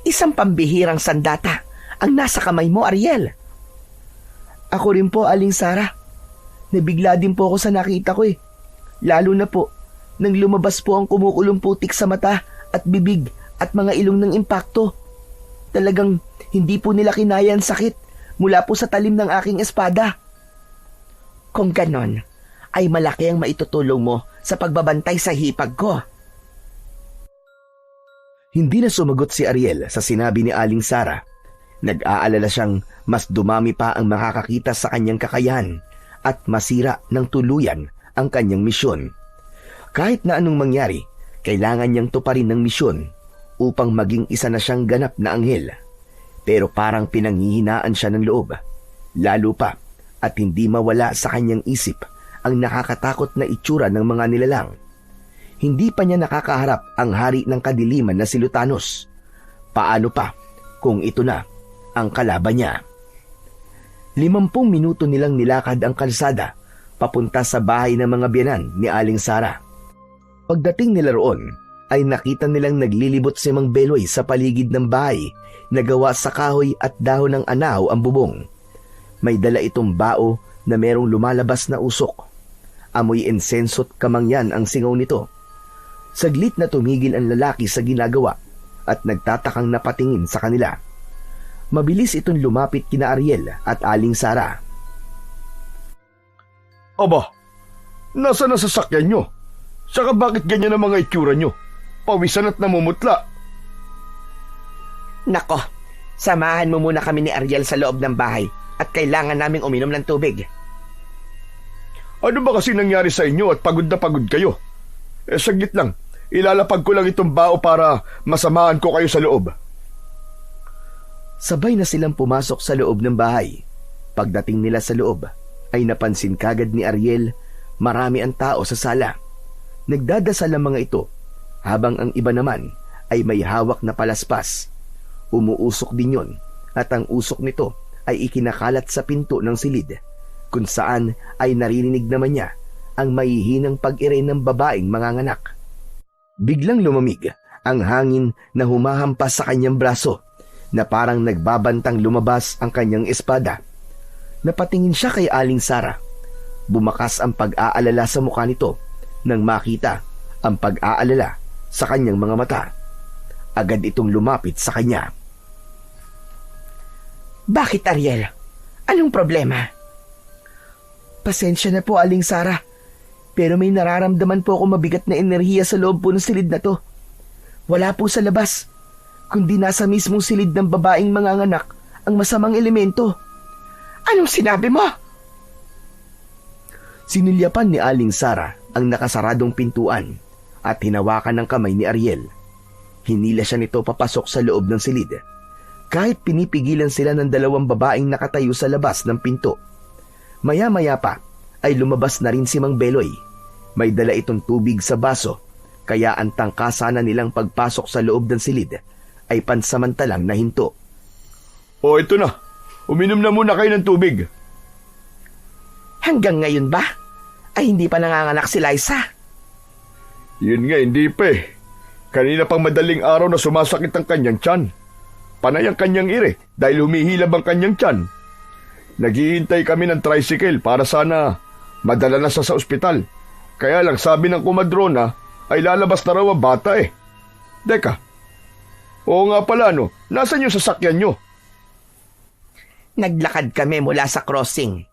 Isang pambihirang sandata ang nasa kamay mo, Ariel. Ako rin po, Aling Sara. Nabigla din po ako sa nakita ko eh. Lalo na po nang lumabas po ang kumukulong putik sa mata at bibig at mga ilong ng impakto. Talagang hindi po nila kinaya ang sakit mula po sa talim ng aking espada. Kung ganon, ay malaki ang maitutulong mo sa pagbabantay sa hipag ko. Hindi na sumagot si Ariel sa sinabi ni Aling Sara. Nag-aalala siyang mas dumami pa ang makakakita sa kanyang kakayahan at masira ng tuluyan ang kanyang misyon. Kahit na anong mangyari, kailangan niyang tuparin ng misyon upang maging isa na siyang ganap na anghel. Pero parang pinanghihinaan siya ng loob. Lalo pa at hindi mawala sa kanyang isip ang nakakatakot na itsura ng mga nilalang. Hindi pa niya nakakaharap ang hari ng kadiliman na si Lutanos. Paano pa kung ito na ang kalaban niya? 50 minuto nilang nilakad ang kalsada papunta sa bahay ng mga biyanan ni Aling Sara. Pagdating nila roon, ay nakita nilang naglilibot si Mang Beloy sa paligid ng bahay na gawa sa kahoy at dahon ng anaw ang bubong. May dala itong bao na merong lumalabas na usok. Amoy insenso't kamangyan ang singaw nito. Saglit na tumigil ang lalaki sa ginagawa at nagtatakang napatingin sa kanila. Mabilis itong lumapit kina Ariel at Aling Sara. Aba, nasa nasasakyan nyo? Saka bakit ganyan ang mga itsura nyo? Pawisan at namumutla. Nako, samahan mo muna kami ni Ariel sa loob ng bahay at kailangan naming uminom ng tubig. Ano ba kasi nangyari sa inyo at pagod na pagod kayo? Saglit lang, ilalapag ko lang itong bao para masamahan ko kayo sa loob. Sabay na silang pumasok sa loob ng bahay. Pagdating nila sa loob, ay napansin kagad ni Ariel Marami ang tao sa sala. Nagdadasal ang mga ito, habang ang iba naman ay may hawak na palaspas. Umuusok din yon, at ang usok nito ay ikinakalat sa pinto ng silid, kung saan ay naririnig naman niya ang mahihinang pag-ire ng babaeng manganganak. Biglang lumamig ang hangin na humahampas sa kanyang braso, na parang nagbabantang lumabas ang kanyang espada. Napatingin siya kay Aling Sara. Bumakas ang pag-aalala sa mukha nito nang makita ang pag-aalala sa kanyang mga mata. Agad itong lumapit sa kanya. Bakit, Ariel? Anong problema? Pasensya na po, Aling Sara. Pero may nararamdaman po ako mabigat na enerhiya sa loob po ng silid na to. Wala po sa labas, kundi nasa mismong silid ng babaeng manganganak ang masamang elemento. Anong sinabi mo? Sinilyapan ni Aling Sara ang nakasaradong pintuan at hinawakan ng kamay ni Ariel. Hinila siya nito papasok sa loob ng silid. Kahit pinipigilan sila ng dalawang babaeng nakatayo sa labas ng pinto. Maya-maya pa ay lumabas na rin si Mang Beloy. May dala itong tubig sa baso, kaya ang tangkasa na nilang pagpasok sa loob ng silid ay pansamantalang nahinto. O ito na, uminom na muna kayo ng tubig. Hanggang ngayon ba? Ay hindi pa nanganganak si Liza? Yun nga, hindi pa eh. Kanina pang madaling araw na sumasakit ang kanyang tiyan. Panay ang kanyang ire dahil humihilab ang kanyang tiyan. Naghihintay kami ng tricycle para sana madala na sa ospital. Kaya lang sabi ng kumadrona ay lalabas na raw ang bata eh. Deka, oo nga pala no, nasan yung sasakyan nyo? Naglakad kami mula sa crossing.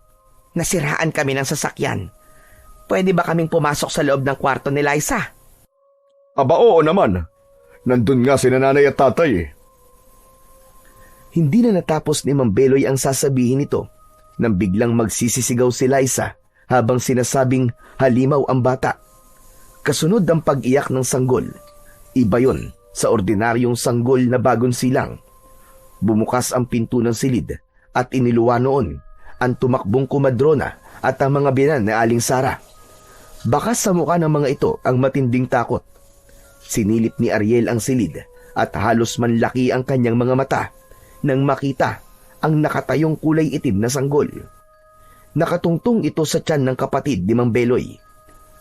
Nasiraan kami ng sasakyan. Pwede ba kaming pumasok sa loob ng kwarto ni Liza? Aba oo naman. Nandun nga si nanay at tatay eh. Hindi na natapos ni Mang Beloy ang sasabihin nito nang biglang magsisisigaw si Liza habang sinasabing halimaw ang bata. Kasunod ang pag-iyak ng sanggol. Iba yon sa ordinaryong sanggol na bagong silang. Bumukas ang pinto ng silid at iniluwa noon ang tumakbong kumadrona at ang mga binan ni Aling Sara. Bakas sa mukha ng mga ito ang matinding takot. Sinilip ni Ariel ang silid at halos manlaki ang kanyang mga mata nang makita ang nakatayong kulay itim na sanggol. Nakatungtong ito sa tiyan ng kapatid ni Mang Beloy.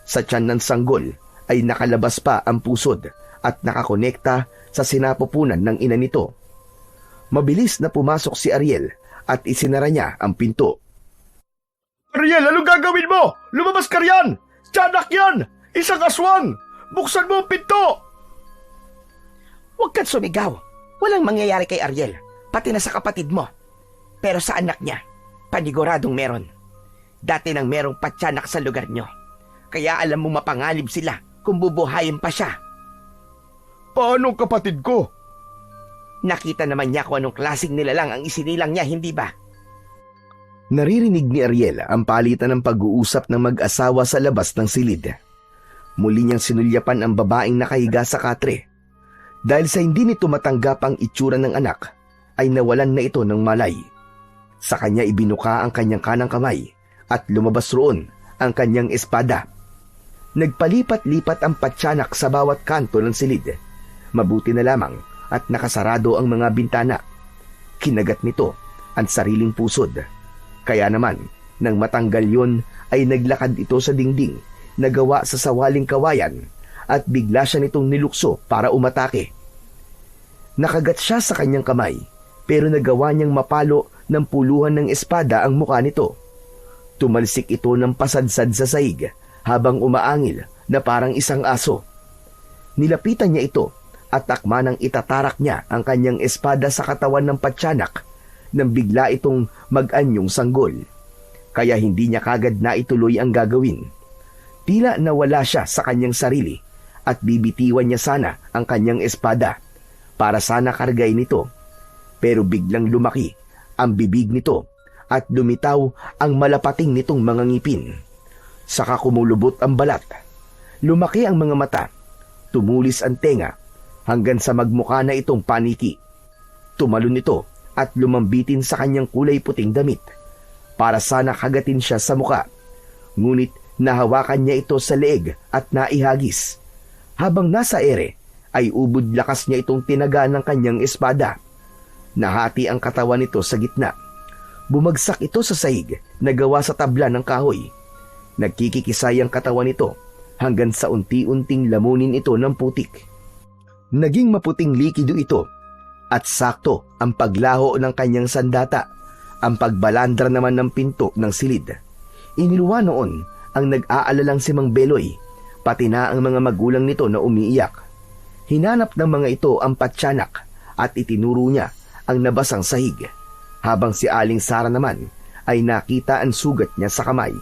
Sa tiyan ng sanggol ay nakalabas pa ang pusod at nakakonekta sa sinapupunan ng ina nito. Mabilis na pumasok si Ariel at isinara niya ang pinto. Ariel, anong gagawin mo? Lumabas ka riyan! Tiyanak yan! Isang aswang! Buksan mo ang pinto! Huwag kang sumigaw. Walang mangyayari kay Ariel, pati na sa kapatid mo. Pero sa anak niya, paniguradong meron. Dati nang merong patyanak sa lugar nyo. Kaya alam mo mapangalib sila kung bubuhayin pa siya. Paano kapatid ko? Nakita naman niya kung anong klaseng nilalang ang isinilang niya, hindi ba? Naririnig ni Ariel ang palitan ng pag-uusap ng mag-asawa sa labas ng silid. Muli niyang sinulyapan ang babaeng nakahiga sa katre. Dahil sa hindi nito matanggap ang itsura ng anak, ay nawalan na ito ng malay. Sa kanya ibinuka ang kanyang kanang kamay at lumabas roon ang kanyang espada. Nagpalipat-lipat ang patyanak sa bawat kanto ng silid. Mabuti na lamang at nakasarado ang mga bintana. Kinagat nito ang sariling pusod. Kaya naman, nang matanggal yon ay naglakad ito sa dingding na gawa sa sawaling kawayan at bigla siya nitong nilukso para umatake. Nakagat siya sa kanyang kamay pero nagawa niyang mapalo ng puluhan ng espada ang mukha nito. Tumalsik ito ng pasadsad sa sahig habang umaangil na parang isang aso. Nilapitan niya ito at takma nang itatarak niya ang kanyang espada sa katawan ng patyanak nang bigla itong mag-anyong sanggol. Kaya hindi niya kagad na ituloy ang gagawin. Tila nawala siya sa kanyang sarili at bibitiwan niya sana ang kanyang espada para sana kargayin nito. Pero biglang lumaki ang bibig nito at lumitaw ang malapating nitong mga ngipin. Saka kumulubot ang balat. Lumaki ang mga mata. Tumulis ang tenga hanggang sa magmukha na itong paniki. Tumalon ito at lumambitin sa kanyang kulay puting damit para sana kagatin siya sa muka. Ngunit Nahawakan niya ito sa leeg at naihagis. Habang nasa ere, ay ubod lakas niya itong tinaga ng kanyang espada. Nahati ang katawan nito sa gitna. Bumagsak ito sa sahig na gawa sa tabla ng kahoy. Nagkikikisay ang katawan nito hanggang sa unti-unting lamunin ito ng putik. Naging maputing likido ito at sakto ang paglaho ng kanyang sandata, ang pagbalandra naman ng pinto ng silid. Iniluwa noon ang nag-aalalang si Mang Beloy, pati na ang mga magulang nito na umiiyak. Hinanap ng mga ito ang patyanak at itinuro niya ang nabasang sahig, habang si Aling Sara naman ay nakita ang sugat niya sa kamay.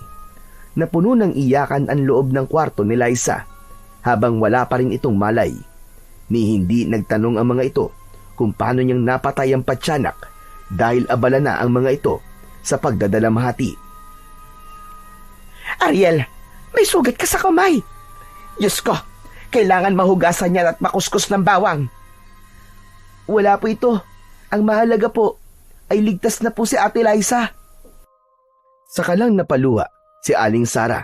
Napuno ng iyakan ang loob ng kwarto ni Liza, habang wala pa rin itong malay. Ni hindi nagtanong ang mga ito kung paano niyang napatay ang patyanak dahil abala na ang mga ito sa pagdadalamhati. Ariel, may sugat ka sa kamay. Diyos ko, kailangan mahugasan niya at makuskus ng bawang. Wala po ito. Ang mahalaga po ay ligtas na po si Ate Liza. Saka lang napaluha si Aling Sara.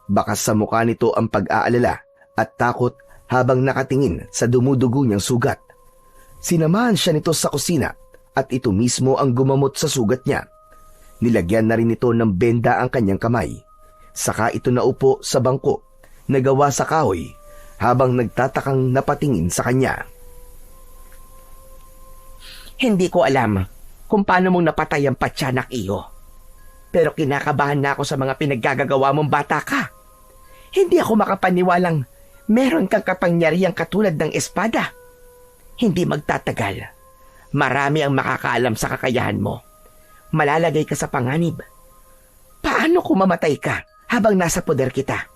Bakas sa mukha nito ang pag-aalala at takot habang nakatingin sa dumudugo niyang sugat. Sinamahan siya nito sa kusina at ito mismo ang gumamot sa sugat niya. Nilagyan na rin ito ng benda ang kanyang kamay. Saka ito naupo sa bangko na gawa sa kahoy habang nagtatakang napatingin sa kanya. Hindi ko alam kung paano mong napatay ang patyanak, iyo. Pero kinakabahan na ako sa mga pinaggagawa mong bata ka. Hindi ako makapaniwalang meron kang kapangyarihang katulad ng espada. Hindi magtatagal. Marami ang makakaalam sa kakayahan mo. Malalagay ka sa panganib. Paano kung mamatay ka habang nasa poder kita?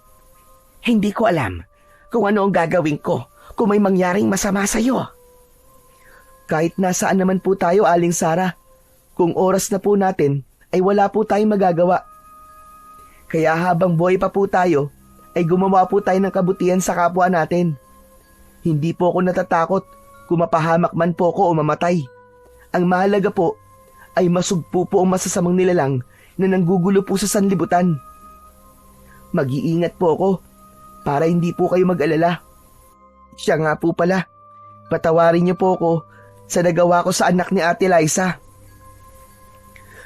Hindi ko alam kung ano ang gagawin ko kung may mangyaring masama sa'yo. Kahit nasaan naman po tayo, Aling Sara, kung oras na po natin ay wala po tayong magagawa. Kaya habang buhay pa po tayo, ay gumawa po tayo ng kabutihan sa kapwa natin. Hindi po ako natatakot kung mapahamak man po ako o mamatay. Ang mahalaga po ay masugpo po ang masasamang nilalang na nanggugulo po sa sanlibutan. Mag-iingat po ako para hindi po kayo mag-alala. Siya nga po pala, patawarin niyo po ako sa nagawa ko sa anak ni Ate Liza.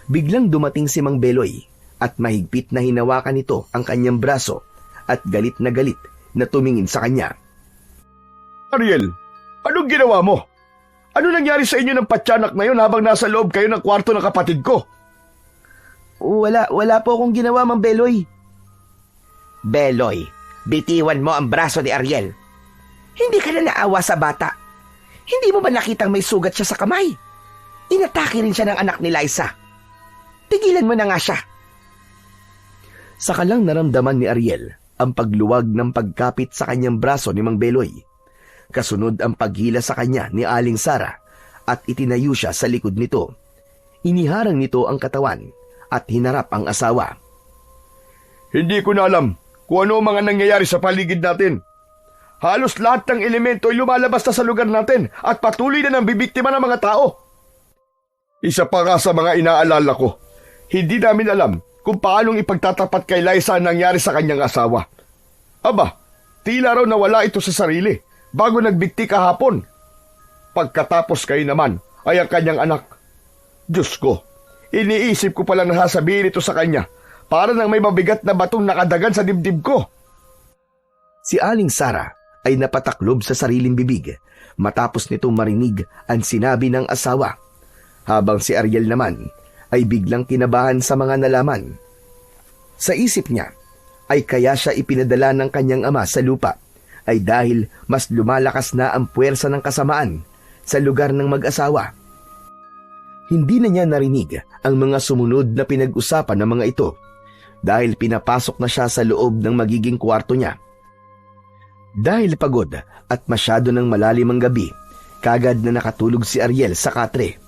Biglang dumating si Mang Beloy at mahigpit na hinawakan nito ang kanyang braso at galit na tumingin sa kanya. Ariel, anong ginawa mo? Ano nangyari sa inyo ng patyanak na yun habang nasa loob kayo ng kwarto ng kapatid ko? Wala po akong ginawa, Mang Beloy. Beloy, bitiwan mo ang braso ni Ariel. Hindi ka na naawa sa bata. Hindi mo ba nakitang may sugat siya sa kamay? Inatake rin siya ng anak ni Liza. Tigilan mo na nga siya. Saka lang naramdaman ni Ariel ang pagluwag ng pagkapit sa kanyang braso ni Mang Beloy. Kasunod ang paghila sa kanya ni Aling Sara at itinayo siya sa likod nito. Iniharang nito ang katawan at hinarap ang asawa. Hindi ko na alam kung ano ang mga nangyayari sa paligid natin. Halos lahat ng elemento ay lumalabas na sa lugar natin at patuloy na nang bibiktima ng mga tao. Isa pa nga sa mga inaalala ko, hindi namin alam kung paanong ipagtatapat kay Liza ang nangyari sa kanyang asawa. Aba, tila raw nawala ito sa sarili bago nagbikti kahapon. Pagkatapos kayo naman ay ang kanyang anak. Diyos ko, iniisip ko palang nasasabihin ito sa kanya para nang may mabigat na batong nakadagan sa dibdib ko. Si Aling Sara ay napataklob sa sariling bibig matapos nitong marinig ang sinabi ng asawa, habang si Ariel naman ay biglang kinabahan sa mga nalaman. Sa isip niya ay kaya siya ipinadala ng kanyang ama sa lupa ay dahil mas lumalakas na ang puwersa ng kasamaan sa lugar ng mag-asawa. Hindi na niya narinig ang mga sumunod na pinag-usapan ng mga ito dahil pinapasok na siya sa loob ng magiging kwarto niya. Dahil pagod at masyado ng malalim ang gabi, kagad na nakatulog si Ariel sa katre.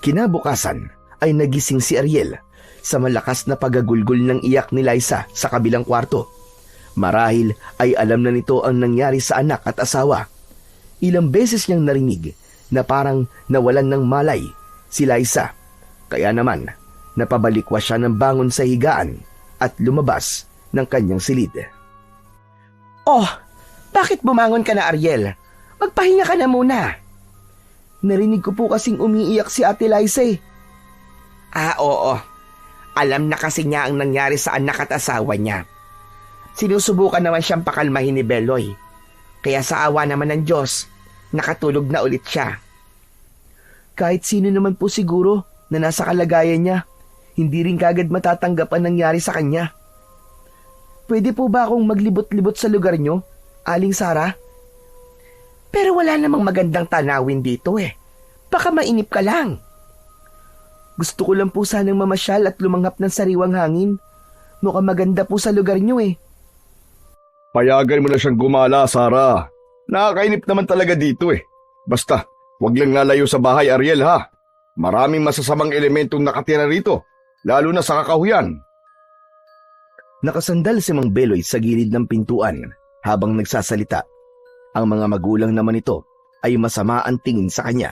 Kinabukasan ay nagising si Ariel sa malakas na pagagulgol ng iyak ni Liza sa kabilang kwarto. Marahil ay alam na nito ang nangyari sa anak at asawa. Ilang beses niyang narinig na parang nawalan ng malay si Liza. Kaya naman, napabalikwa siya ng bangon sa higaan at lumabas ng kanyang silid. Oh, bakit bumangon ka na, Ariel? Magpahinga ka na muna. Narinig ko po kasing umiiyak si Ate Liza eh. Oo. Alam na kasi niya ang nangyari sa anak at asawa niya. Sinusubukan naman siyang pakalmahin ni Beloy. Kaya sa awa naman ng Diyos, nakatulog na ulit siya. Kahit sino naman po siguro na nasa kalagayan niya, hindi rin kagad matatanggap ang nangyari sa kanya. Pwede po ba akong maglibot-libot sa lugar niyo, Aling Sara? Pero wala namang magandang tanawin dito eh. Baka mainip ka lang. Gusto ko lang po sanang mamasyal at lumanghap ng sariwang hangin. Mukhang maganda po sa lugar niyo eh. Payagan mo na siyang gumala, Sara. Nakakainip naman talaga dito eh. Basta, wag lang lalayo sa bahay, Ariel ha. Maraming masasamang elementong nakatira rito, lalo na sa kakahuyan. Nakasandal si Mang Beloy sa gilid ng pintuan habang nagsasalita. Ang mga magulang naman ito ay masama ang tingin sa kanya,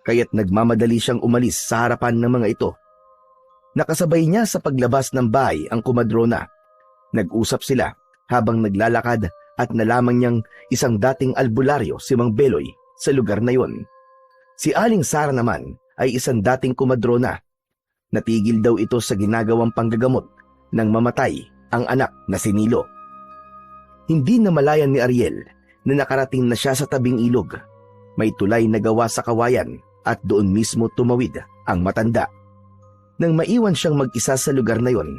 kaya't nagmamadali siyang umalis sa harapan ng mga ito. Nakasabay niya sa paglabas ng bahay ang kumadrona. Nag-usap sila habang naglalakad at nalaman niyang isang dating albularyo si Mang Beloy sa lugar na yon. Si Aling Sara naman ay isang dating kumadrona. Natigil daw ito sa ginagawang panggagamot nang mamatay ang anak na si Nilo. Hindi namalayan ni Ariel na nakarating na siya sa tabing ilog. May tulay na gawa sa kawayan at doon mismo tumawid ang matanda. Nang maiwan siyang mag-isa sa lugar na yon,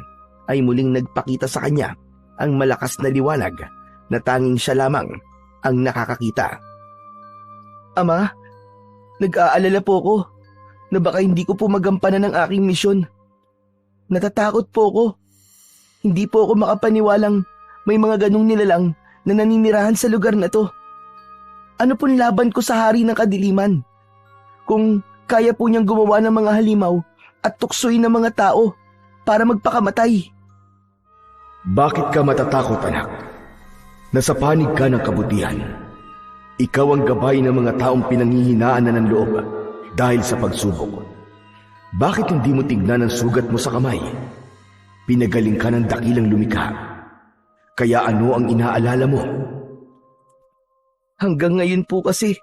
ay muling nagpakita sa kanya ang malakas na liwanag na tanging siya lamang ang nakakakita. Ama, nag-aalala po ko na baka hindi ko po magampanan ang aking misyon. Natatakot po ko. Hindi po ako makapaniwalang may mga ganong nilalang na naninirahan sa lugar na to. Ano pong laban ko sa hari ng kadiliman? Kung kaya po niyang gumawa ng mga halimaw at tuksoy ng mga tao para magpakamatay. Bakit ka matatakot, anak? Nasa panig ka ng kabutihan. Ikaw ang gabay ng mga taong pinanghihinaan na ng loob dahil sa pagsubok. Bakit hindi mo tignan ang sugat mo sa kamay? Pinagaling ka ng dakilang lumikha. Kaya ano ang inaalala mo? Hanggang ngayon po kasi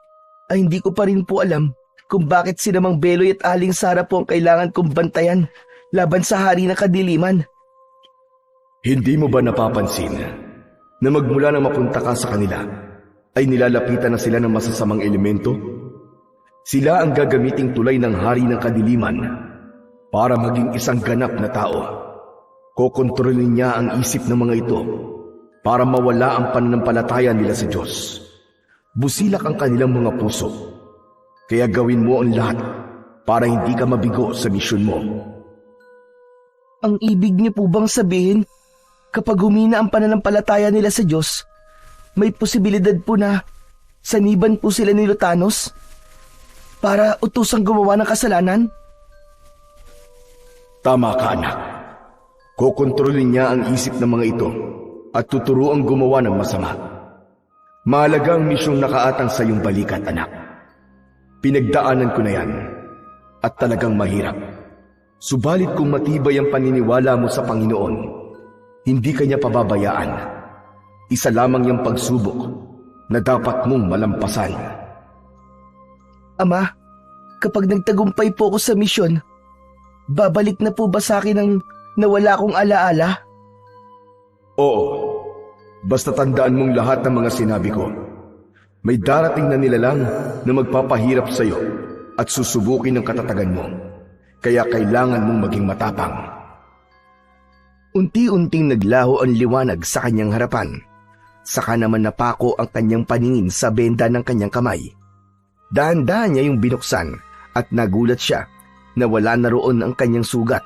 ay hindi ko pa rin po alam kung bakit sila Mang Beloy at Aling Sara po ang kailangan kong bantayan laban sa hari ng kadiliman. Hindi mo ba napapansin na magmula na mapunta ka sa kanila ay nilalapitan na sila ng masasamang elemento? Sila ang gagamiting tulay ng hari ng kadiliman para maging isang ganap na tao. Kokontrolin niya ang isip ng mga ito para mawala ang pananampalataya nila sa Diyos. Busilak ang kanilang mga puso. Kaya gawin mo ang lahat para hindi ka mabigo sa misyon mo. Ang ibig niyo po bang sabihin, kapag humina ang pananampalataya nila sa Diyos, may posibilidad po na saniban po sila ni Lutanos para utusang gumawa ng kasalanan? Tama ka, anak. Kokontrolin niya ang isip ng mga ito at tuturuang gumawa ng masama. Mahalaga ang misyong nakaatang sa iyong balikat, anak. Pinagdaanan ko na yan at talagang mahirap. Subalit kung matibay ang paniniwala mo sa Panginoon, hindi ka niya pababayaan. Isa lamang yung pagsubok na dapat mong malampasan. Ama, kapag nagtagumpay po ako sa misyon, babalik na po ba sa akin ang nawala kong alaala? Oo. Basta tandaan mong lahat ng mga sinabi ko. May darating na nilalang na magpapahirap sa iyo at susubukin ang katatagan mo. Kaya kailangan mong maging matapang. Unti-unting naglaho ang liwanag sa kanyang harapan. Saka naman napako ang kanyang paningin sa benda ng kanyang kamay. Dahan-dahan niya yung binuksan at nagulat siya na wala na roon ang kanyang sugat.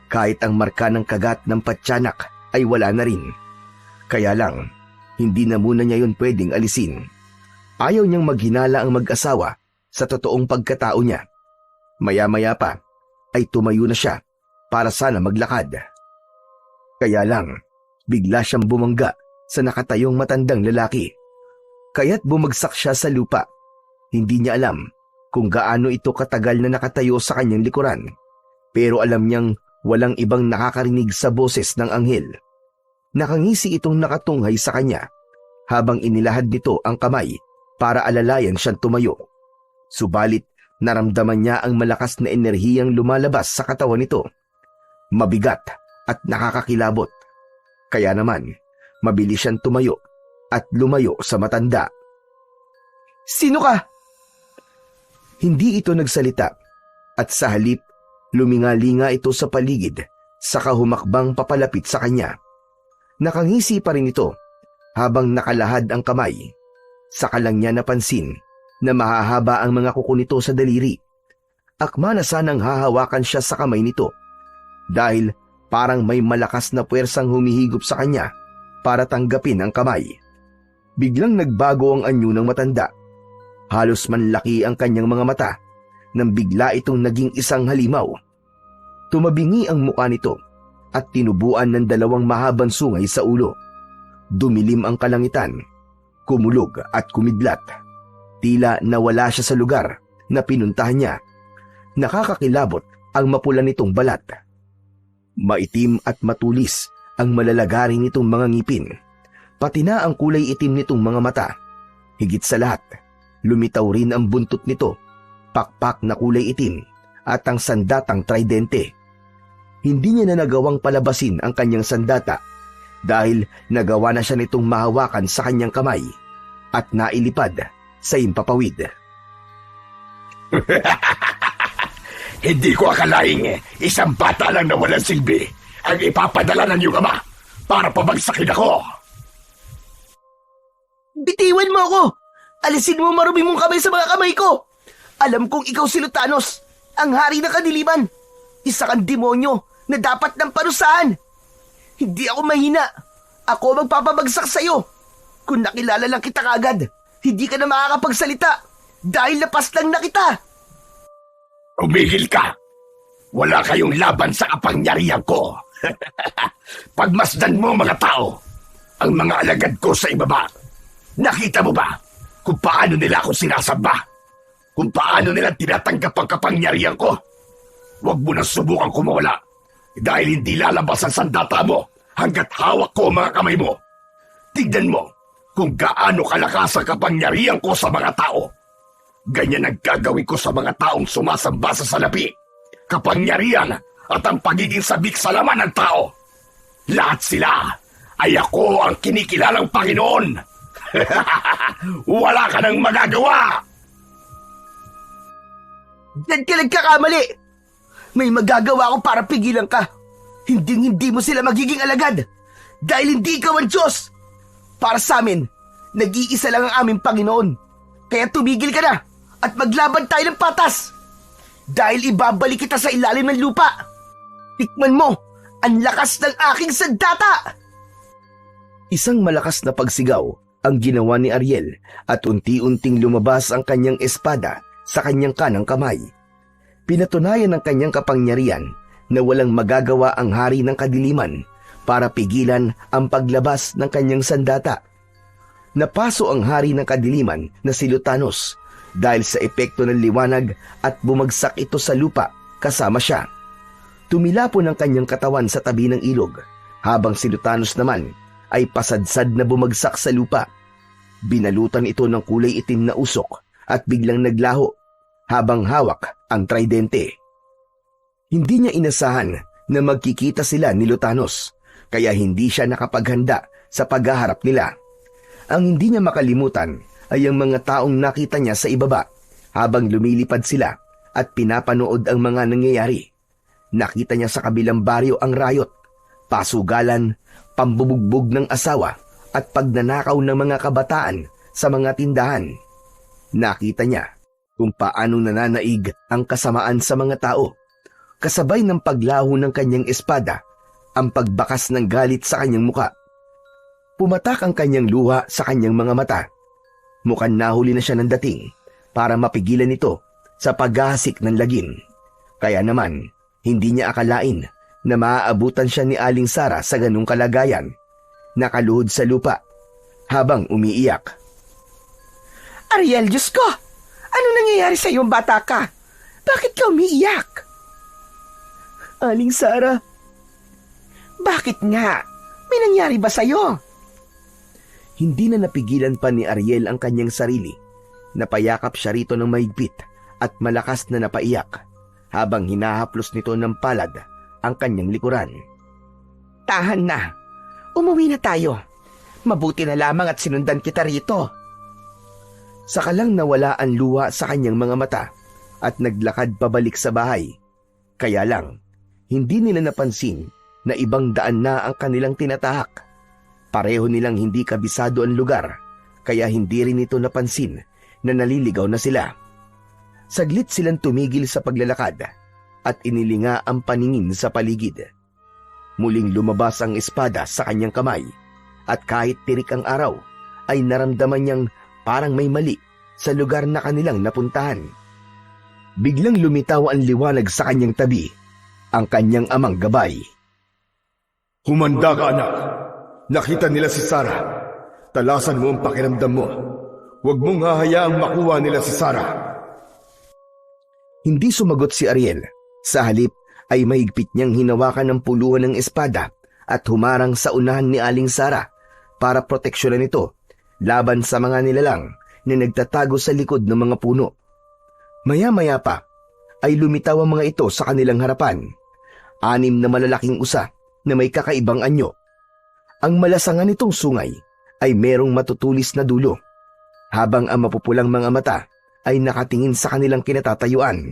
Kahit ang marka ng kagat ng patyanak ay wala na rin. Kaya lang, hindi na muna niya yun pwedeng alisin. Ayaw niyang maghinala ang mag-asawa sa totoong pagkatao niya. Maya-maya pa ay tumayo na siya para sana maglakad. Kaya lang, bigla siyang bumangga sa nakatayong matandang lalaki. Kaya't bumagsak siya sa lupa. Hindi niya alam kung gaano ito katagal na nakatayo sa kanyang likuran. Pero alam niyang walang ibang nakakarinig sa boses ng anghel. Nakangisi itong nakatunghay sa kanya habang inilahad nito ang kamay para alalayan siyang tumayo. Subalit naramdaman niya ang malakas na enerhiyang lumalabas sa katawan nito. Mabigat at nakakakilabot. Kaya naman, mabilis siyang tumayo at lumayo sa matanda. Sino ka? Hindi ito nagsalita at sa halip, lumingalinga ito sa paligid saka humakbang papalapit sa kanya. Nakangisi pa rin ito habang nakalahad ang kamay. Saka lang niya napansin na mahahaba ang mga kuko nito sa daliri. Akma na sanang hahawakan siya sa kamay nito dahil parang may malakas na puwersang humihigop sa kanya para tanggapin ang kamay. Biglang nagbago ang anyo ng matanda. Halos manlaki ang kanyang mga mata nang bigla itong naging isang halimaw. Tumabingi ang mukha nito at tinubuan ng dalawang mahabang sungay sa ulo. Dumilim ang kalangitan, kumulog at kumidlat. Tila nawala siya sa lugar na pinuntahan niya. Nakakakilabot ang mapula nitong balat. Maitim at matulis ang malalagari nitong mga ngipin. Pati na ang kulay itim nitong mga mata. Higit sa lahat, lumitaw rin ang buntot nito, pakpak na kulay itim at ang sandatang tridente. Hindi niya na nagawang palabasin ang kanyang sandata dahil nagawa na siya nitong mahawakan sa kanyang kamay at nailipad sa impapawid. Hindi ko akalaing isang bata lang na walang silbi ang ipapadala ng iyong ama para pabagsakin ako. Bitiwan mo ako! Alisin mo marumi mong kamay sa mga kamay ko! Alam kong ikaw si Lutanos, ang hari ng kadiliman. Isa kang demonyo na dapat ng parusahan. Hindi ako mahina. Ako magpapabagsak sa'yo. Kung nakilala lang kita kagad, hindi ka na makakapagsalita dahil lapas lang na kita. Umigil ka! Wala kayong laban sa kapangyarihan ko. Pagmasdan mo mga tao, ang mga alagad ko sa ibaba. Nakita mo ba kung paano nila ako sinasamba? Kung paano nila tinatanggap ang kapangyarihan ko? Huwag mo nang subukan kumawala dahil hindi lalabas ang sandata mo hanggat hawak ko ang mga kamay mo. Tignan mo kung gaano kalakas ang kapangyarihan ko sa mga tao. Ganyan ang gagawin ko sa mga taong sumasamba sa salapi. Kapangyarihan at ang pagiging sabik sa laman ng tao. Lahat sila ay ako ang kinikilalang Panginoon. Wala ka nang magagawa! Diyan ka nagkakamali! May magagawa ako para pigilan ka. Hindi mo sila magiging alagad dahil hindi ikaw ang Diyos. Para sa amin, nag-iisa lang ang aming Panginoon. Kaya tumigil ka na at maglaban tayo ng patas. Dahil ibabalik kita sa ilalim ng lupa. Tikman mo ang lakas ng aking sandata! Isang malakas na pagsigaw ang ginawa ni Ariel at unti-unting lumabas ang kanyang espada sa kanyang kanang kamay. Pinatunayan ng kanyang kapangyarihan na walang magagawa ang hari ng kadiliman para pigilan ang paglabas ng kanyang sandata. Napaso ang hari ng kadiliman na si Lutanos dahil sa epekto ng liwanag at bumagsak ito sa lupa kasama siya. Tumilapon ang kanyang katawan sa tabi ng ilog habang si Lutanos naman ay pasadsad na bumagsak sa lupa. Binalutan ito ng kulay itim na usok at biglang naglaho habang hawak ang tridente. Hindi niya inasahan na magkikita sila ni Lutanos kaya hindi siya nakapaghanda sa paghaharap nila. Ang hindi niya makalimutan ay ang mga taong nakita niya sa ibaba habang lumilipad sila at pinapanood ang mga nangyayari. Nakita niya sa kabilang baryo ang rayot, pasugalan, pambubugbog ng asawa at pagnanakaw ng mga kabataan sa mga tindahan. Nakita niya kung paano nananaig ang kasamaan sa mga tao. Kasabay ng paglaho ng kanyang espada, ang pagbakas ng galit sa kanyang muka. Pumatak ang kanyang luha sa kanyang mga mata. Mukhang nahuli na siya ng dating para mapigilan ito sa paghahasik ng lagim. Kaya naman, hindi niya akalain na maaabutan siya ni Aling Sara sa ganung kalagayan. Nakaluhod sa lupa habang umiiyak. Ariel, Diyos ko! Ano nangyayari sa iyong bata ka? Bakit ka umiiyak? Aling Sara, bakit nga? May nangyari ba sa'yo? Hindi na napigilan pa ni Ariel ang kanyang sarili. Napayakap siya rito ng mahigpit at malakas na napaiyak habang hinahaplos nito ng palad ang kanyang likuran. Tahan na. Umuwi na tayo. Mabuti na lamang at sinundan kita rito. Saka lang nawala ang luha sa kanyang mga mata at naglakad pabalik sa bahay. Kaya lang, hindi nila napansin na ibang daan na ang kanilang tinatahak. Pareho nilang hindi kabisado ang lugar, kaya hindi rin ito napansin na naliligaw na sila. Saglit silang tumigil sa paglalakad at inilinga ang paningin sa paligid. Muling lumabas ang espada sa kanyang kamay at kahit tirik ang araw ay naramdaman niyang parang may mali sa lugar na kanilang napuntahan. Biglang lumitaw ang liwanag sa kanyang tabi, ang kanyang amang gabay. Humanda ka, anak. Nakita nila si Sarah. Talasan mo ang pakiramdam mo. Huwag mong hahayaang makuha nila si Sarah. Hindi sumagot si Ariel. Sa halip ay mahigpit niyang hinawakan ng puluhan ng espada at humarang sa unahan ni Aling Sarah para proteksyonan ito laban sa mga nilalang na nagtatago sa likod ng mga puno. Maya-maya pa ay lumitaw ang mga ito sa kanilang harapan. 6 na malalaking usa na may kakaibang anyo. Ang malasangan nitong sungay ay merong matutulis na dulo, habang ang mapupulang mga mata ay nakatingin sa kanilang kinatatayuan.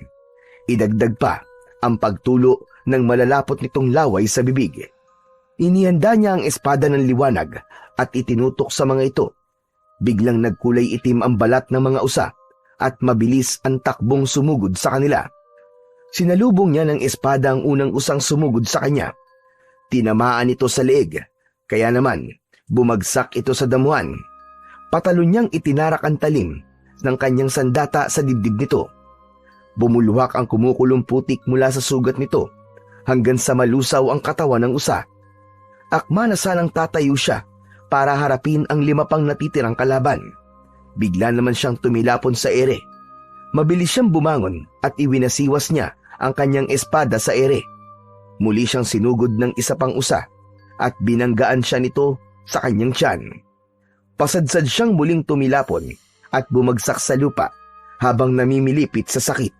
Idagdag pa ang pagtulo ng malalapot nitong laway sa bibig. Inihanda niya ang espada ng liwanag at itinutok sa mga ito. Biglang nagkulay itim ang balat ng mga usa at mabilis ang takbong sumugod sa kanila. Sinalubong niya ng espada ang unang usang sumugod sa kanya. Tinamaan ito sa leeg, kaya naman bumagsak ito sa damuhan. Patalon niyang itinarak ang talim ng kanyang sandata sa dibdib nito. Bumulwak ang kumukulong putik mula sa sugat nito hanggang sa malusaw ang katawan ng usa. Akma na sanang tatayo siya para harapin ang 5 pang natitirang kalaban. Bigla naman siyang tumilapon sa ere. Mabilis siyang bumangon at iwinasiwas niya ang kanyang espada sa ere. Muli siyang sinugod ng isa pang usa at binanggaan siya nito sa kanyang tiyan. Pasadsad siyang muling tumilapon at bumagsak sa lupa habang namimilipit sa sakit.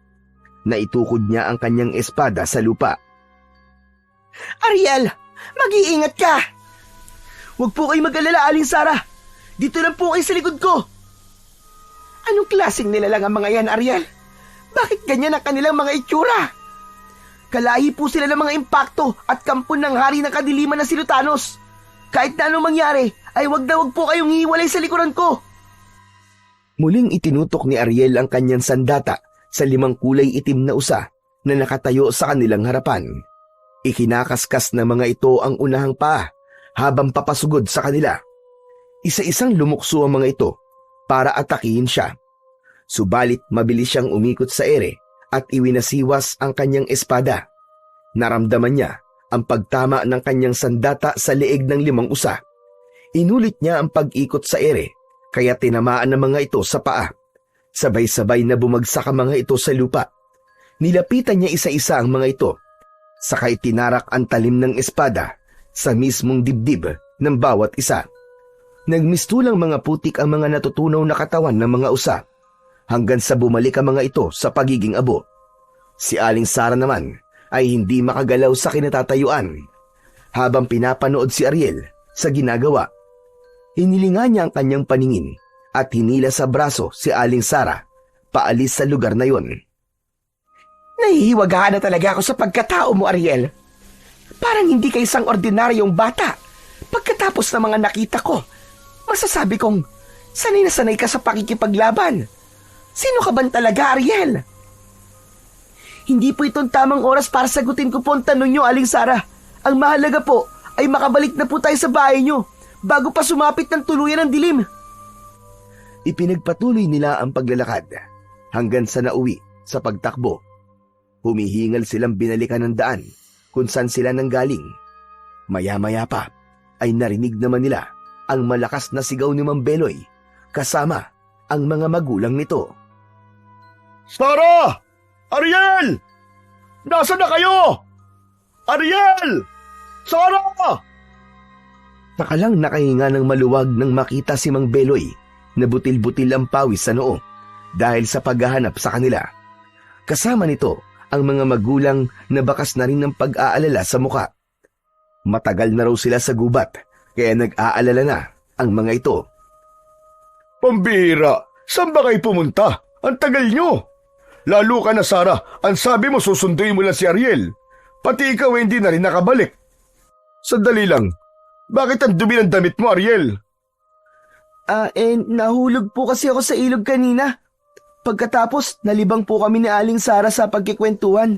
Naitukod niya ang kanyang espada sa lupa. Ariel! Mag-iingat ka! Huwag po kayo mag-alala, Aling Sarah. Dito lang po kayo sa likod ko. Anong klaseng nilalang ang mga yan, Ariel? Bakit ganyan ang kanilang mga itsura? Kalahi po sila ng mga impakto at kampon ng hari ng kadiliman na si Lutanos. Kahit na anong mangyari, ay wag po kayong hiwalay sa likuran ko. Muling itinutok ni Ariel ang kanyang sandata sa 5 kulay itim na usa na nakatayo sa kanilang harapan. Ikinakaskas ng mga ito ang unahang paa habang papasugod sa kanila. Isa-isang lumukso ang mga ito para atakihin siya. Subalit mabilis siyang umikot sa ere at iwinasiwas ang kanyang espada. Naramdaman niya ang pagtama ng kanyang sandata sa leeg ng 5 usa. Inulit niya ang pag-ikot sa ere, kaya tinamaan ng mga ito sa paa. Sabay-sabay na bumagsak ang mga ito sa lupa. Nilapitan niya isa-isa ang mga ito, saka itinarak ang talim ng espada sa mismong dibdib ng bawat isa. Nagmistulang mga putik ang mga natutunaw na katawan ng mga usa, hanggang sa bumalik ang mga ito sa pagiging abo. Si Aling Sarah naman ay hindi makagalaw sa kinatatayuan. Habang pinapanood si Ariel sa ginagawa, inilinga niya ang kanyang paningin at hinila sa braso si Aling Sarah paalis sa lugar na yon. Nahihiwagahan na talaga ako sa pagkatao mo, Ariel. Parang hindi ka isang ordinaryong bata. Pagkatapos ng mga nakita ko, masasabi kong sanay na sanay ka sa pakikipaglaban. Sino ka ba talaga, Ariel? Hindi po itong tamang oras para sagutin ko po ang tanong niyo, Aling Sarah. Ang mahalaga po ay makabalik na po tayo sa bahay niyo bago pa sumapit ng tuluyan ng dilim. Ipinagpatuloy nila ang paglalakad hanggang sa nauwi sa pagtakbo. Humihingal silang binalikan ng daan kung saan sila nanggaling. Maya-maya pa ay narinig naman nila ang malakas na sigaw ni Mang Beloy kasama ang mga magulang nito. Sarah! Ariel! Nasaan na kayo? Ariel! Sarah! Saka lang nakahinga ng maluwag nang makita si Mang Beloy na butil-butil ang pawis sa noo dahil sa paghahanap sa kanila. Kasama nito ang mga magulang na bakas na rin ng pag-aalala sa muka. Matagal na raw sila sa gubat kaya nag-aalala na ang mga ito. Pambihira, saan ba kayo pumunta? Ang tagal nyo. Lalo ka na, Sarah. Ang sabi mo susunduin mo lang si Ariel. Pati ikaw hindi na rin nakabalik. Sandali lang. Bakit ang dumi ng damit mo, Ariel? Nahulog po kasi ako sa ilog kanina. Pagkatapos, nalibang po kami ni Aling Sara sa pagkikwentuhan.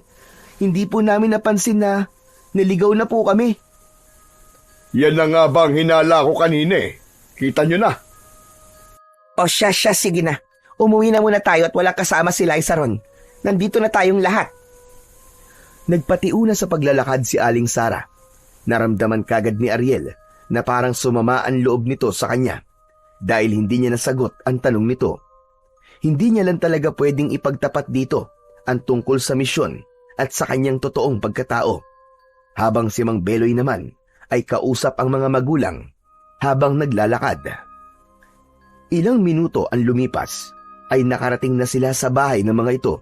Hindi po namin napansin na naligaw na po kami. Yan na nga ba ang hinala ko kanina eh. Kita nyo na. O siya, sige na. Umuwi na muna tayo at walang kasama si Liza ron. Nandito na tayong lahat. Nagpatiuna sa paglalakad si Aling Sara. Naramdaman kagad ni Ariel na parang sumama ang loob nito sa kanya dahil hindi niya nasagot ang tanong nito. Hindi niya lang talaga pwedeng ipagtapat dito ang tungkol sa misyon at sa kanyang totoong pagkatao. Habang si Mang Beloy naman ay kausap ang mga magulang habang naglalakad. Ilang minuto ang lumipas ay nakarating na sila sa bahay ng mga ito.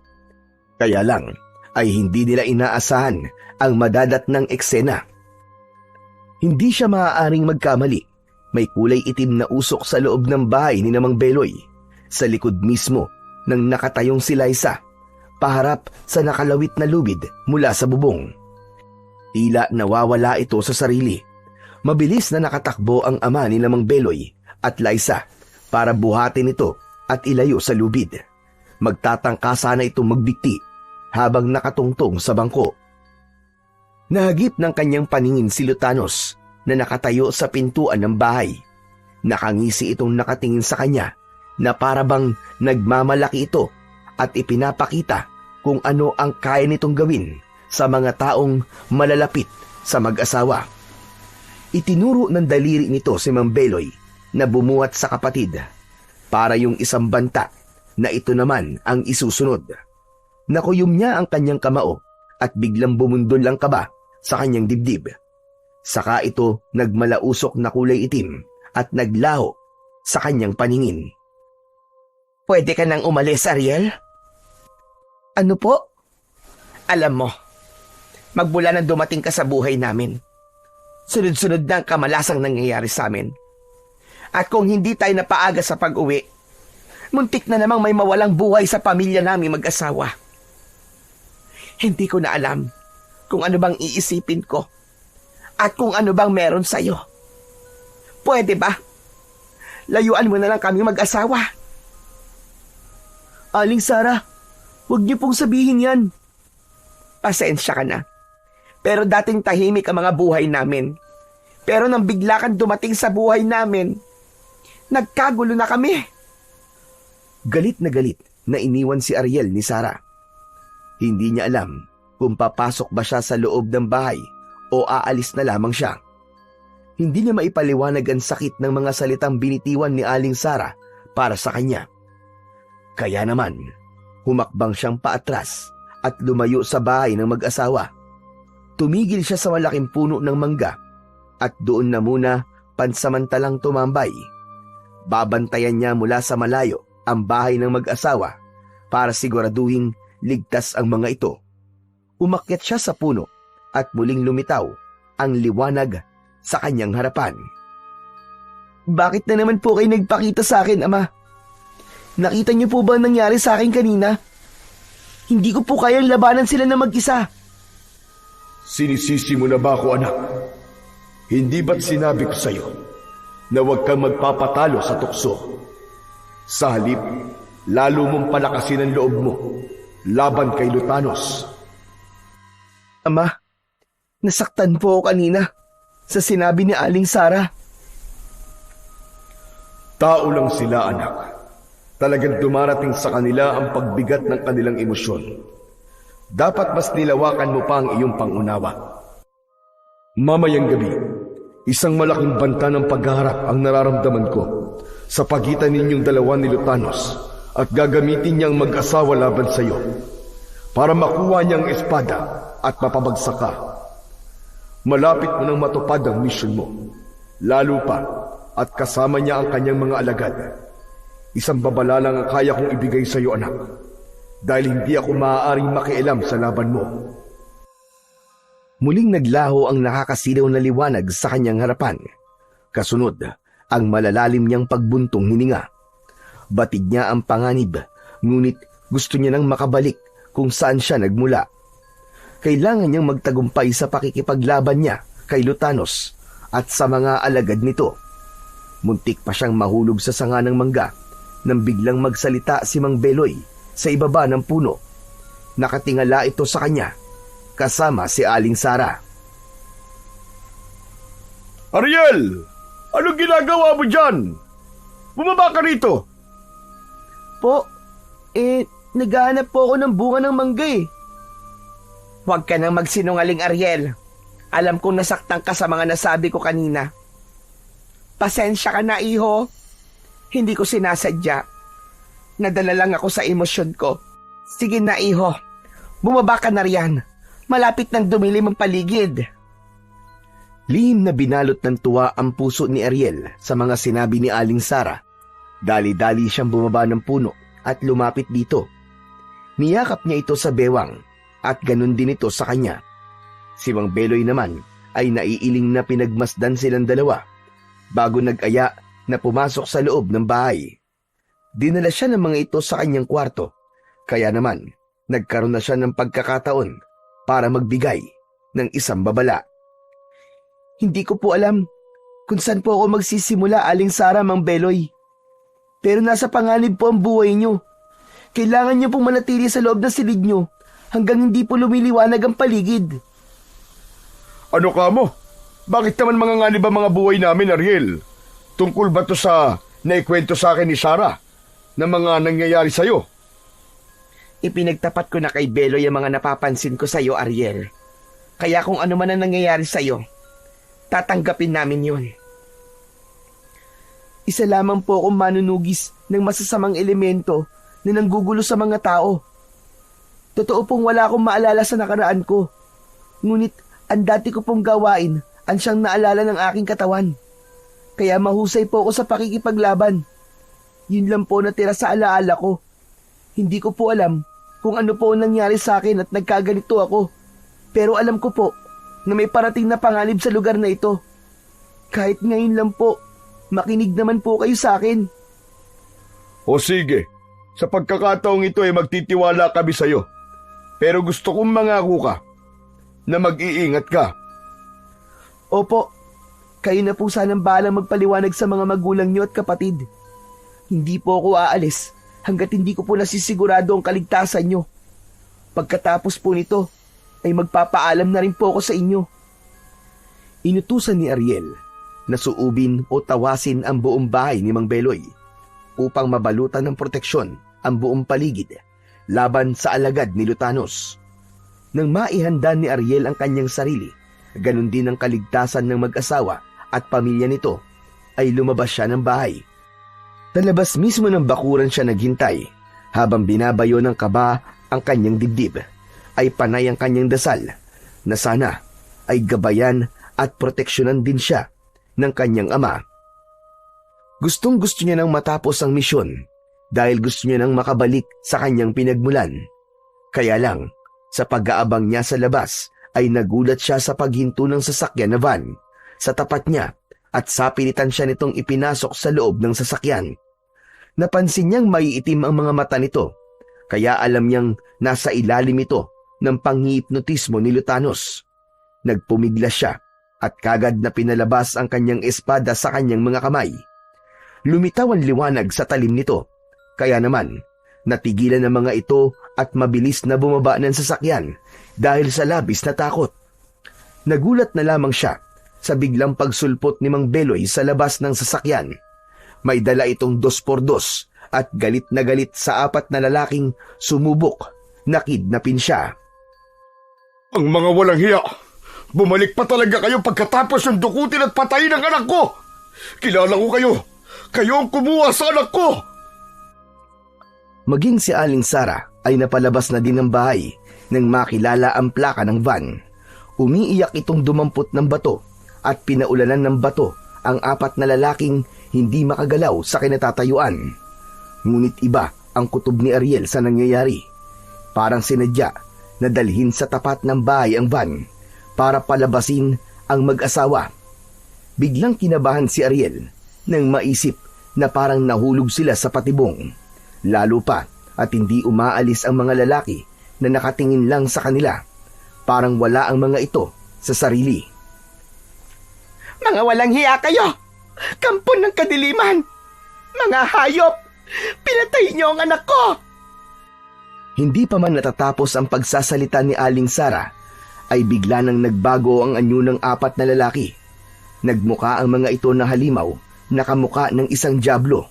Kaya lang ay hindi nila inaasahan ang madadatnang eksena. Hindi siya maaaring magkamali. May kulay itim na usok sa loob ng bahay ni Mang Beloy. Sa likod mismo ng nakatayong si Liza, paharap sa nakalawit na lubid mula sa bubong. Tila nawawala ito sa sarili. Mabilis na nakatakbo ang ama ni Mang Beloy at Liza para buhatin ito at ilayo sa lubid. Magtatangka sana itong magbikti habang nakatungtong sa bangko. Nahagip ng kanyang paningin si Lutanos na nakatayo sa pintuan ng bahay. Nakangisi itong nakatingin sa kanya na parabang nagmamalaki ito at ipinapakita kung ano ang kaya nitong gawin sa mga taong malalapit sa mag-asawa. Itinuro ng daliri nito si Mang Beloy na bumuhat sa kapatid para yung isang banta na ito naman ang isusunod. Nakuyom niya ang kanyang kamao at biglang bumundol ang kaba sa kanyang dibdib. Saka ito nagmalausok na kulay itim at naglaho sa kanyang paningin. Pwede ka nang umalis, Ariel? Ano po? Alam mo, magmula nang dumating ka sa buhay namin, sunod-sunod na ang kamalasang nangyayari sa amin. At kung hindi tayo napaaga sa pag-uwi, muntik na namang may mawalang buhay sa pamilya namin mag-asawa. Hindi ko na alam kung ano bang iisipin ko at kung ano bang meron sa'yo. Pwede ba? Layuan mo na lang kami mag-asawa. Aling Sara, huwag niyo pong sabihin yan. Pasensya ka na. Pero dating tahimik ang mga buhay namin. Pero nang bigla kang dumating sa buhay namin, nagkagulo na kami. Galit na iniwan si Ariel ni Sara. Hindi niya alam kung papasok ba siya sa loob ng bahay o aalis na lamang siya. Hindi niya maipaliwanag ang sakit ng mga salitang binitiwan ni Aling Sara para sa kanya. Kaya naman, humakbang siyang paatras at lumayo sa bahay ng mag-asawa. Tumigil siya sa malaking puno ng mangga at doon na muna pansamantalang tumambay. Babantayan niya mula sa malayo ang bahay ng mag-asawa para siguraduhin ligtas ang mga ito. Umakyat siya sa puno at muling lumitaw ang liwanag sa kanyang harapan. Bakit na naman po kayo nagpakita sa akin, Ama? Nakita niyo po ba ang nangyari sa akin kanina? Hindi ko po kayang labanan sila na mag-isa. Sinisisi mo na ba ako, anak? Hindi ba't sinabi ko sa'yo na huwag kang magpapatalo sa tukso? Sa halip, lalo mong palakasin ang loob mo laban kay Lutanos. Ama, nasaktan po ako kanina sa sinabi ni Aling Sara. Tao lang sila, anak. Talagang dumarating sa kanila ang pagbigat ng kanilang emosyon. Dapat mas nilawakan mo pa ang iyong pangunawa. Mamayang gabi, isang malaking banta ng pagharap ang nararamdaman ko sa pagitan ninyong dalawa ni Lutanos at gagamitin niyang mag-asawa laban sa iyo para makuha niyang espada at mapabagsak ka. Malapit mo nang matupad ang mission mo. Lalo pa at kasama niya ang kanyang mga alagad. Isang babala lang ang kaya kong ibigay sa iyo, anak. Dahil hindi ako maaaring makialam sa laban mo. Muling naglaho ang nakakasilaw na liwanag sa kanyang harapan. Kasunod, ang malalalim niyang pagbuntong hininga. Batid niya ang panganib, ngunit gusto niya nang makabalik kung saan siya nagmula. Kailangan niyang magtagumpay sa pakikipaglaban niya kay Lutanos at sa mga alagad nito. Muntik pa siyang mahulog sa sanga ng mangga nang biglang magsalita si Mang Beloy sa ibaba ng puno. Nakatingala ito sa kanya, kasama si Aling Sara. Ariel! Anong ginagawa mo dyan? Bumaba ka rito! Po, naghahanap po ako ng bunga ng mangga eh. Huwag ka nang magsinungaling, Ariel. Alam kong nasaktan ka sa mga nasabi ko kanina. Pasensya ka na, iho. Hindi ko sinasadya. Nadala lang ako sa emosyon ko. Sige na, iho. Bumaba ka na riyan. Malapit nang dumilim ang paligid. Lihim na binalot ng tuwa ang puso ni Ariel sa mga sinabi ni Aling Sara. Dali-dali siyang bumaba ng puno at lumapit dito. Niyakap niya ito sa bewang at ganun din ito sa kanya. Si Mang Beloy naman ay naiiling na pinagmasdan silang dalawa bago nag-aya na pumasok sa loob ng bahay. Dinala siya ng mga ito sa kanyang kwarto, kaya naman nagkaroon na siya ng pagkakataon para magbigay ng isang babala. Hindi ko po alam kung saan po ako magsisimula, Aling Sara, Mang Beloy. Pero nasa panganib po ang buhay niyo. Kailangan niyo pong manatili sa loob ng silid niyo hanggang hindi po lumiliwanag ang paligid. Ano ka mo? Bakit naman mga nganib ang mga buhay namin, Ariel? Tungkol ba to sa naikwento sa akin ni Sara na mga nangyayari sa'yo? Ipinagtapat ko na kay Beloy ang mga napapansin ko sa'yo, Ariel. Kaya kung ano man ang nangyayari sa'yo, tatanggapin namin yun. Isa lamang po akong manunugis ng masasamang elemento na nanggugulo sa mga tao. Totoo pong wala akong maalala sa nakaraan ko. Ngunit ang dati ko pong gawain ang siyang naalala ng aking katawan. Kaya mahusay po ako sa pakikipaglaban. Yun lang po natira sa alaala ko. Hindi ko po alam kung ano po ang nangyari sa akin at nagkaganito ako. Pero alam ko po na may parating na panganib sa lugar na ito. Kahit ngayon lang po, makinig naman po kayo sa akin. O sige, sa pagkakataong ito ay magtitiwala kami sa'yo. Pero gusto kong mangako ka na mag-iingat ka. Opo, kayo na po sanang bahalang magpaliwanag sa mga magulang niyo at kapatid. Hindi po ako aalis hanggat hindi ko po nasisigurado ang kaligtasan niyo. Pagkatapos po nito, ay magpapaalam na rin po ako sa inyo. Inutusan ni Ariel na suubin o tawasin ang buong bahay ni Mang Beloy upang mabalutan ng proteksyon ang buong paligid laban sa alagad ni Lutanos. Nang maihanda ni Ariel ang kanyang sarili, ganun din ang kaligtasan ng mag-asawa at pamilya nito, ay lumabas siya ng bahay. Sa labas mismo ng bakuran siya naghintay habang binabayo ng kaba ang kanyang dibdib. Ay panay ang kanyang dasal na sana ay gabayan at proteksyonan din siya ng kanyang ama. Gustong gusto niya nang matapos ang misyon dahil gusto niya nang makabalik sa kanyang pinagmulan. Kaya lang, sa pag-aabang niya sa labas ay nagulat siya sa paghinto ng sasakyan na van sa tapat niya at sapilitan siya nitong ipinasok sa loob ng sasakyan. Napansin niyang maiitim ang mga mata nito, kaya alam niyang nasa ilalim ito ng panghihipnotismo ni Lutanos. Nagpumigla siya at kagad na pinalabas ang kanyang espada sa kanyang mga kamay. Lumitaw ang liwanag sa talim nito, kaya naman natigilan ang mga ito at mabilis na bumaba ng sasakyan dahil sa labis na takot. Nagulat na lamang siya sa biglang pagsulpot ni Mang Beloy sa labas ng sasakyan. May dala itong 2x2 at galit na galit sa 4 na lalaking sumubok na kidnapin siya. Ang mga walang hiya! Bumalik pa talaga kayo pagkatapos ng dukutin at patayin ang anak ko! Kilala ko kayo! Kayo ang kumuha sa anak ko! Maging si Aling Sara ay napalabas na din ng bahay nang makilala ang plaka ng van. Umiiyak itong dumampot ng bato at pinaulanan ng bato ang 4 na lalaking hindi makagalaw sa kinatatayuan. Ngunit iba ang kutob ni Ariel sa nangyayari. Parang sinadya na dalhin sa tapat ng bahay ang van para palabasin ang mag-asawa. Biglang kinabahan si Ariel nang maisip na parang nahulog sila sa patibong. Lalo pa at hindi umaalis ang mga lalaki na nakatingin lang sa kanila. Parang wala ang mga ito sa sarili. Mga walang hiya kayo! Kampon ng kadiliman! Mga hayop! Pinatay niyo ang anak ko! Hindi pa man natatapos ang pagsasalita ni Aling Sara, ay bigla nang nagbago ang anyo ng 4 na lalaki. Nagmuka ang mga ito na halimaw, nakamuka ng isang dyablo.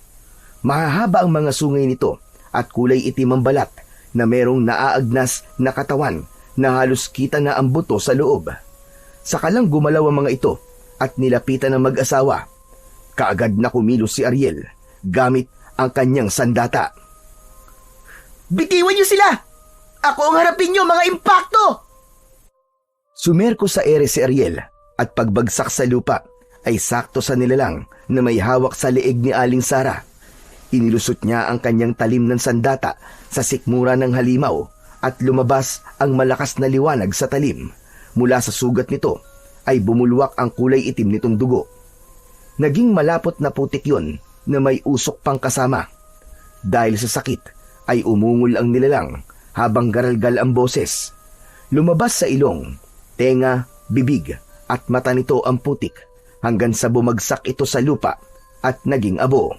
Mahahaba ang mga sungay nito at kulay itim ang balat na merong naaagnas na katawan na halos kita na ang buto sa loob. Sakalang gumalaw ang mga ito at nilapitan ng mag-asawa. Kaagad na kumilos si Ariel gamit ang kanyang sandata. Bitiwan niyo sila! Ako ang harapin niyo, mga impakto! Sumerko sa ere si Ariel at pagbagsak sa lupa ay sakto sa nilalang na may hawak sa leeg ni Aling Sara. Inilusot niya ang kanyang talim ng sandata sa sikmura ng halimaw at lumabas ang malakas na liwanag sa talim. Mula sa sugat nito ay bumulwak ang kulay itim nitong dugo. Naging malapot na putik yun na may usok pang kasama. Dahil sa sakit ay umungol ang nilalang habang garalgal ang boses. Lumabas sa ilong, tenga, bibig at mata nito ang putik hanggang sa bumagsak ito sa lupa at naging abo.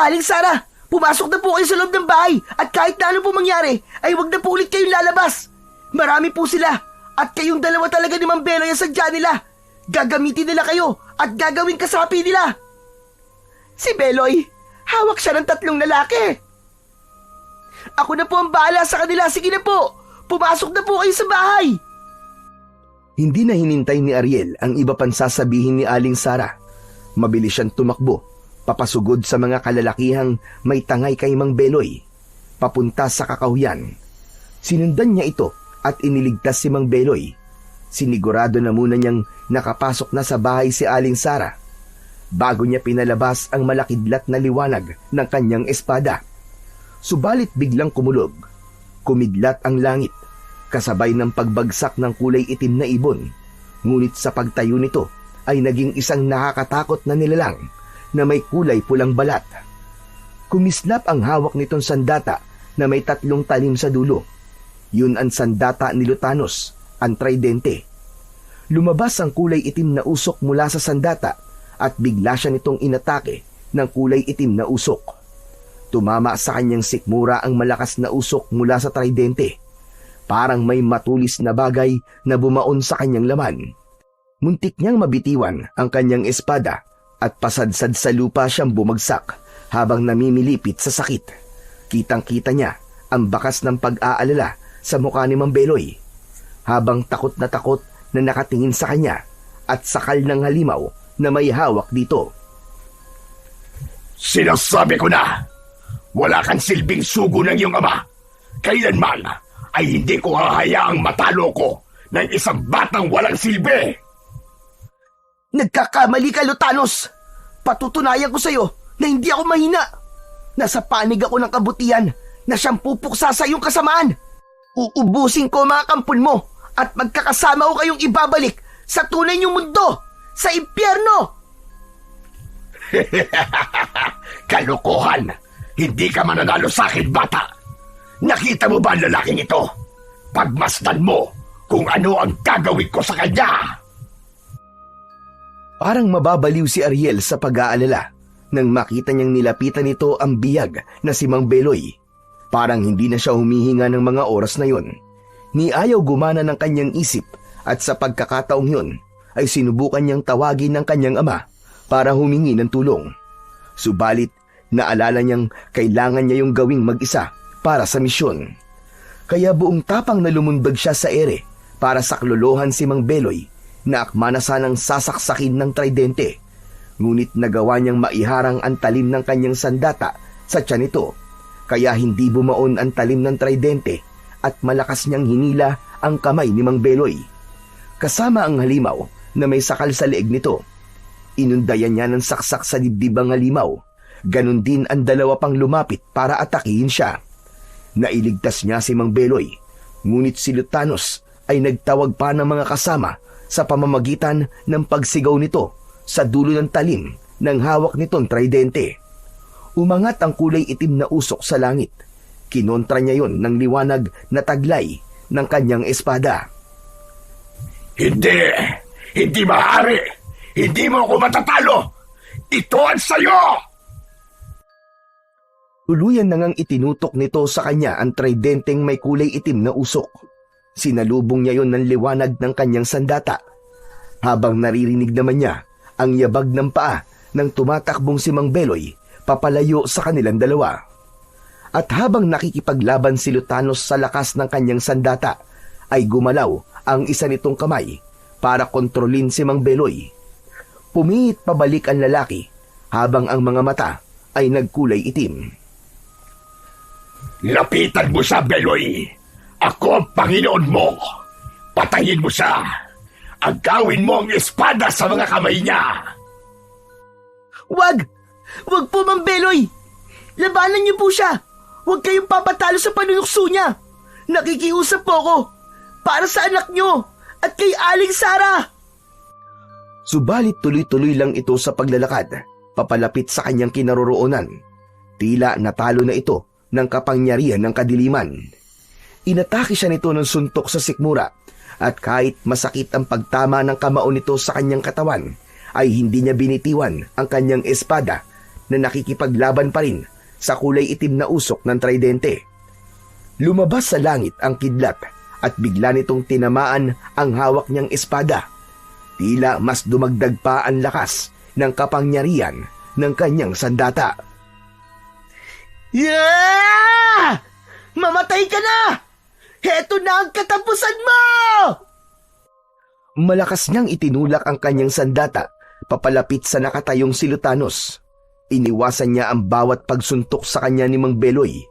Aling Sara, pumasok na po kayo sa loob ng bahay at kahit na ano po mangyari ay wag na po ulit kayong lalabas. Marami po sila at kayong dalawa talaga ni Mang Beloy ang sadya nila. Gagamitin nila kayo at gagawing kasapi nila. Si Beloy, hawak siya ng 3 lalaki. Ako na po ang bahala sa kanila. Sige na po, pumasok na po kayo sa bahay. Hindi na hinintay ni Ariel ang iba pang sasabihin ni Aling Sara. Mabilis siyang tumakbo, papasugod sa mga kalalakihang may tangay kay Mang Beloy, papunta sa kakahuyan. Sinundan niya ito at iniligtas si Mang Beloy. Sinigurado na muna niyang nakapasok na sa bahay si Aling Sara bago niya pinalabas ang malakidlat na liwanag ng kanyang espada. Subalit biglang kumulog. Kumidlat ang langit, kasabay ng pagbagsak ng kulay itim na ibon. Ngunit sa pagtayo nito ay naging isang nakakatakot na nilalang na may kulay pulang balat. Kumislap ang hawak nitong sandata na may 3 talim sa dulo. Yun ang sandata ni Lutanos, ang tridente. Lumabas ang kulay itim na usok mula sa sandata at bigla siya nitong inatake ng kulay itim na usok. Tumama sa kanyang sikmura ang malakas na usok mula sa tridente. Parang may matulis na bagay na bumaon sa kanyang laman. Muntik niyang mabitiwan ang kanyang espada at pasadsad sa lupa siyang bumagsak habang namimilipit sa sakit. Kitang-kita niya ang bakas ng pag-aalala sa mukha ni Mang Beloy habang takot na nakatingin sa kanya at sakal ng halimaw na may hawak dito. Sinasabi ko na, wala kang silbing sugo ng iyong ama. Kailanman ay hindi ko hahayaang matalo ko ng isang batang walang silbi. Nagkakamali ka, Lutanos. Patutunayan ko sa'yo na hindi ako mahina. Nasa panig ako ng kabutihan na siyang pupuksa sa iyong kasamaan. Uubusin ko mga kampon mo at magkakasama ko kayong ibabalik sa tunay niyong mundo, sa impyerno. Kalokohan! Hindi ka mananalo sa akin, bata. Nakita mo ba ang lalaking ito? Pagmasdan mo kung ano ang gagawin ko sa kanya. Parang mababaliw si Ariel sa pag-aalala nang makita niyang nilapitan nito ang biyag na si Mang Beloy. Parang hindi na siya humihinga ng mga oras na yon. Niayaw gumana ng kanyang isip at sa pagkakataong yon ay sinubukan niyang tawagin ng kanyang ama para humingi ng tulong. Subalit naalala niyang kailangan niya yung gawing mag-isa para sa misyon. Kaya buong tapang na lumundag siya sa ere para saklolohan si Mang Beloy na akma na sanang sasaksakin ng tridente. Ngunit nagawa niyang maiharang ang talim ng kanyang sandata sa tiyan nito, kaya hindi bumaon ang talim ng tridente at malakas niyang hinila ang kamay ni Mang Beloy. Kasama ang halimaw na may sakal sa leeg nito, Inundayan niya ng saksak sa dibdib ang halimaw. Ganon din ang dalawa pang lumapit para atakihin siya. Nailigtas niya si Mang Beloy, ngunit si Lutanos ay nagtawag pa ng mga kasama sa pamamagitan ng pagsigaw nito sa dulo ng talim ng hawak nitong tridente. Umangat ang kulay itim na usok sa langit. Kinontra niya yon ng liwanag na taglay ng kanyang espada. Hindi! Hindi maaari! Hindi mo ako matatalo! Ito ang sayo! Tuluyan na ngang itinutok nito sa kanya ang tridenteng may kulay itim na usok. Sinalubong niya yon ng liwanag ng kanyang sandata. Habang naririnig naman niya ang yabag ng paa ng tumatakbong si Mang Beloy papalayo sa kanilang dalawa. At habang nakikipaglaban si Lutanos sa lakas ng kanyang sandata, ay gumalaw ang isa nitong kamay para kontrolin si Mang Beloy. Pumihit pabalik ang lalaki habang ang mga mata ay nagkulay itim. Lapitan mo sa Beloy! Ako ang Panginoon mo! Patayin mo siya! Agawin mo ang espada sa mga kamay niya! Wag! Wag po, Mang Beloy! Labanan niyo po siya! Huwag kayong papatalo sa panunukso niya! Nakikiusap po ako! Para sa anak niyo! At kay Aling Sara! Subalit tuloy-tuloy lang ito sa paglalakad, papalapit sa kanyang kinaroroonan. Tila natalo na ito ng kapangyarihan ng kadiliman. Inatake siya nito ng suntok sa sikmura, at kahit masakit ang pagtama ng kamao nito sa kanyang katawan, ay hindi niya binitiwan ang kanyang espada na nakikipaglaban pa rin sa kulay itim na usok ng tridente. Lumabas sa langit ang kidlat at bigla nitong tinamaan ang hawak niyang espada. Tila mas dumagdag pa ang lakas ng kapangyarihan ng kanyang sandata. Yeah! Mamatay ka na! Heto na ang katapusan mo! Malakas niyang itinulak ang kanyang sandata papalapit sa nakatayong si Lutanos. Iniwasan niya ang bawat pagsuntok sa kanya ni Mang Beloy.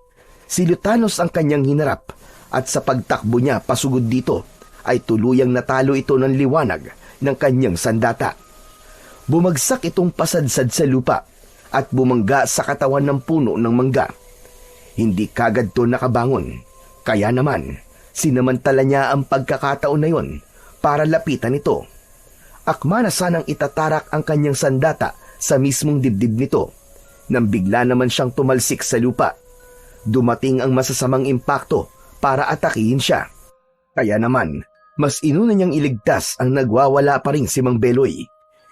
Si Lutanos ang kanyang hinarap at sa pagtakbo niya pasugod dito ay tuluyang natalo ito ng liwanag ng kanyang sandata. Bumagsak itong pasadsad sa lupa at bumangga sa katawan ng puno ng mangga. Hindi kagad to nakabangon, kaya naman sinamantala niya ang pagkakataon na yon para lapitan ito. Akma na sanang itatarak ang kanyang sandata sa mismong dibdib nito, nang bigla naman siyang tumalsik sa lupa. Dumating ang masasamang impakto para atakihin siya. Kaya naman, mas inuna niyang iligtas ang nagwawala pa ring si Mang Beloy,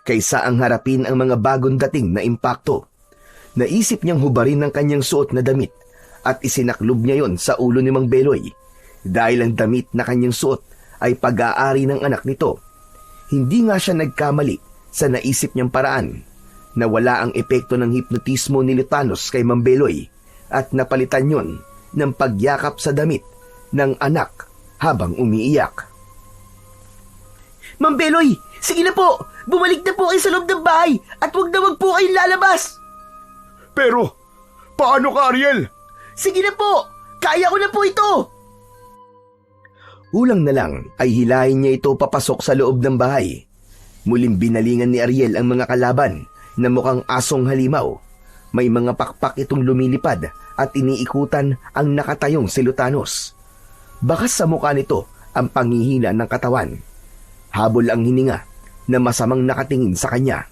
kaysa ang harapin ang mga bagong dating na impakto. Naisip niyang hubarin ang kanyang suot na damit at isinaklob niya yon sa ulo ni Mang Beloy, dahil ang damit na kanyang suot ay pag-aari ng anak nito. Hindi nga siya nagkamali sa naisip niyang paraan. Nawala ang epekto ng hipnotismo ni Lutanos kay Mang Beloy at napalitan yon ng pagyakap sa damit ng anak habang umiiyak. Mang Beloy, sige na po! Bumalik na po kayo sa loob ng bahay at wag po kayong lalabas! Pero, paano ka, Ariel? Sige na po! Kaya ko na po ito! Ulang na lang ay hilahin niya ito papasok sa loob ng bahay. Muling binalingan ni Ariel ang mga kalaban na mukhang asong halimaw. May mga pakpak itong lumilipad at iniikutan ang nakatayong si Lutanos. Bakas sa mukha nito ang panghihina ng katawan. Habol ang hininga na masamang nakatingin sa kanya.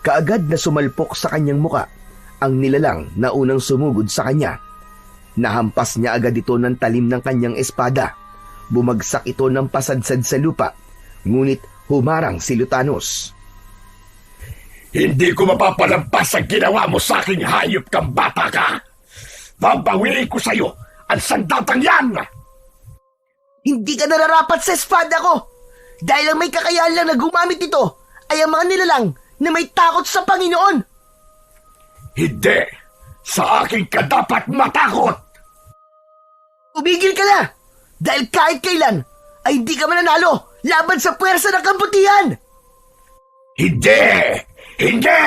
Kaagad na sumalpok sa kanyang muka ang nilalang na unang sumugod sa kanya. Nahampas niya agad ito ng talim ng kanyang espada. Bumagsak ito ng pasadsad sa lupa, ngunit humarang si Lutanos. Hindi ko mapapalampas ang ginawa mo sa aking hayop kang bata ka! Babawiin ko sa'yo ang sandatang yan! Hindi ka nararapat sa espada ko! Dahil ang may kakayahan lang na gumamit ito ay ang mga nilalang na may takot sa Panginoon! Hindi! Sa akin ka dapat matakot! Umigil ka na! Dahil kahit kailan ay hindi ka mananalo laban sa puwersa ng kabutihan! Hindi! Hindi!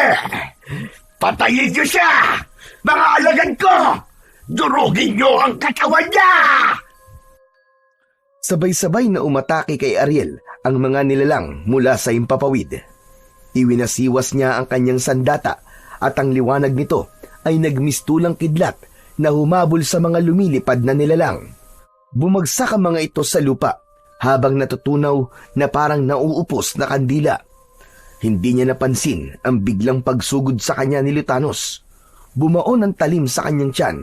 Patayin niyo siya! Mga alagad ko! Durugin niyo ang katawan niya! Sabay-sabay na umatake kay Ariel ang mga nilalang mula sa impapawid. Iwinasiwas niya ang kanyang sandata at ang liwanag nito ay nagmistulang kidlat na humabol sa mga lumilipad na nilalang. Bumagsak ang mga ito sa lupa habang natutunaw na parang nauupos na kandila. Hindi niya napansin ang biglang pagsugod sa kanya ni Lutanos. Bumaon ang talim sa kanyang tiyan.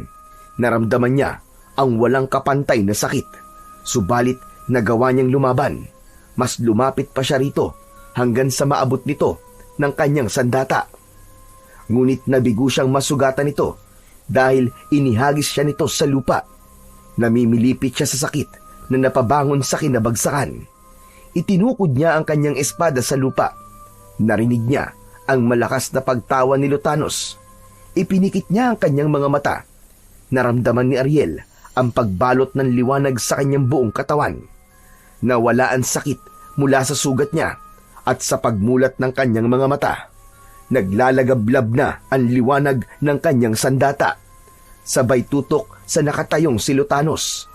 Naramdaman niya ang walang kapantay na sakit. Subalit nagawa niyang lumaban. Mas lumapit pa siya rito hanggang sa maabot nito ng kanyang sandata. Ngunit nabigo siyang masugatan nito dahil inihagis siya nito sa lupa. Namimilipit siya sa sakit na napabangon sa kinabagsakan. Itinukod niya ang kanyang espada sa lupa. Narinig niya ang malakas na pagtawa ni Lutanos. Ipinikit niya ang kanyang mga mata. Naramdaman ni Ariel ang pagbalot ng liwanag sa kanyang buong katawan. Nawala ang sakit mula sa sugat niya at sa pagmulat ng kanyang mga mata. Naglalagablab na ang liwanag ng kanyang sandata. Sabay tutok sa nakatayong si Lutanos.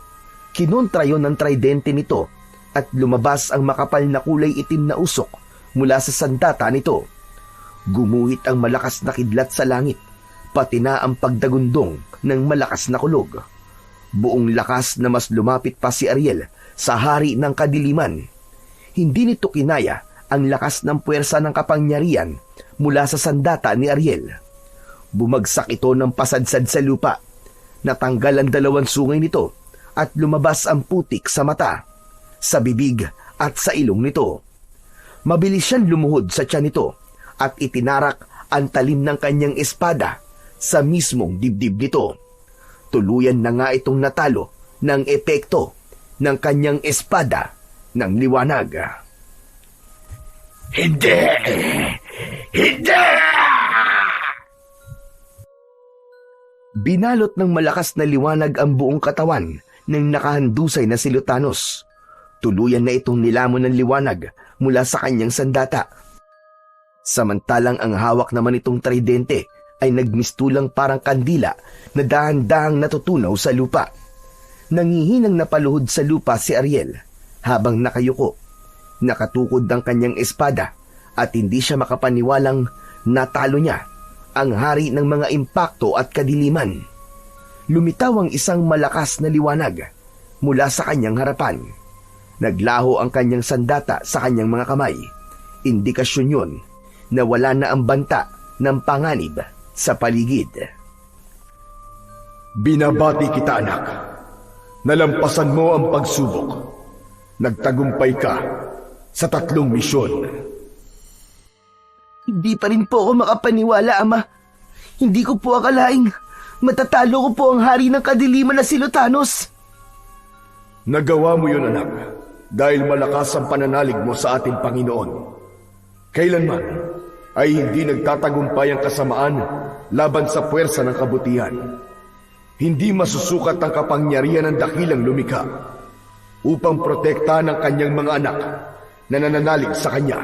Kinontra yon ng tridente nito at lumabas ang makapal na kulay itim na usok mula sa sandata nito. Gumuhit ang malakas na kidlat sa langit, pati na ang pagdagundong ng malakas na kulog. Buong lakas na mas lumapit pa si Ariel sa hari ng kadiliman. Hindi nito kinaya ang lakas ng puwersa ng kapangyarihan mula sa sandata ni Ariel. Bumagsak ito ng pasadsad sa lupa. Natanggal ang dalawang sungay nito at lumabas ang putik sa mata, sa bibig at sa ilong nito. Mabilis siyang lumuhod sa tiyan nito at itinarak ang talim ng kanyang espada sa mismong dibdib nito. Tuluyan na nga itong natalo ng epekto ng kanyang espada ng liwanag. Hindi! Hindi! Binalot ng malakas na liwanag ang buong katawan ng nakahandusay na si Lutanos. Tuluyan na itong nilamon ng liwanag mula sa kanyang sandata. Samantalang ang hawak naman itong tridente ay nagmistulang parang kandila na dahan-dahang natutunaw sa lupa. Nangihinang napaluhod sa lupa si Ariel habang nakayuko. Nakatukod ang kanyang espada at hindi siya makapaniwalang natalo niya ang hari ng mga impakto at kadiliman. Lumitaw ang isang malakas na liwanag mula sa kanyang harapan. Naglaho ang kanyang sandata sa kanyang mga kamay. Indikasyon yun na wala na ang banta ng panganib sa paligid. Binabati kita, anak. Nalampasan mo ang pagsubok. Nagtagumpay ka sa 3 misyon. Hindi pa rin po ako makapaniwala, Ama. Hindi ko po akalaing matatalo ko po ang hari ng kadiliman na si Lutanos. Nagawa mo yun, anak, dahil malakas ang pananalig mo sa ating Panginoon. Kailanman ay hindi nagtatagumpay ang kasamaan laban sa puwersa ng kabutihan. Hindi masusukat ang kapangyarihan ng dakilang lumikha upang protektahan ang kanyang mga anak na nananalig sa kanya.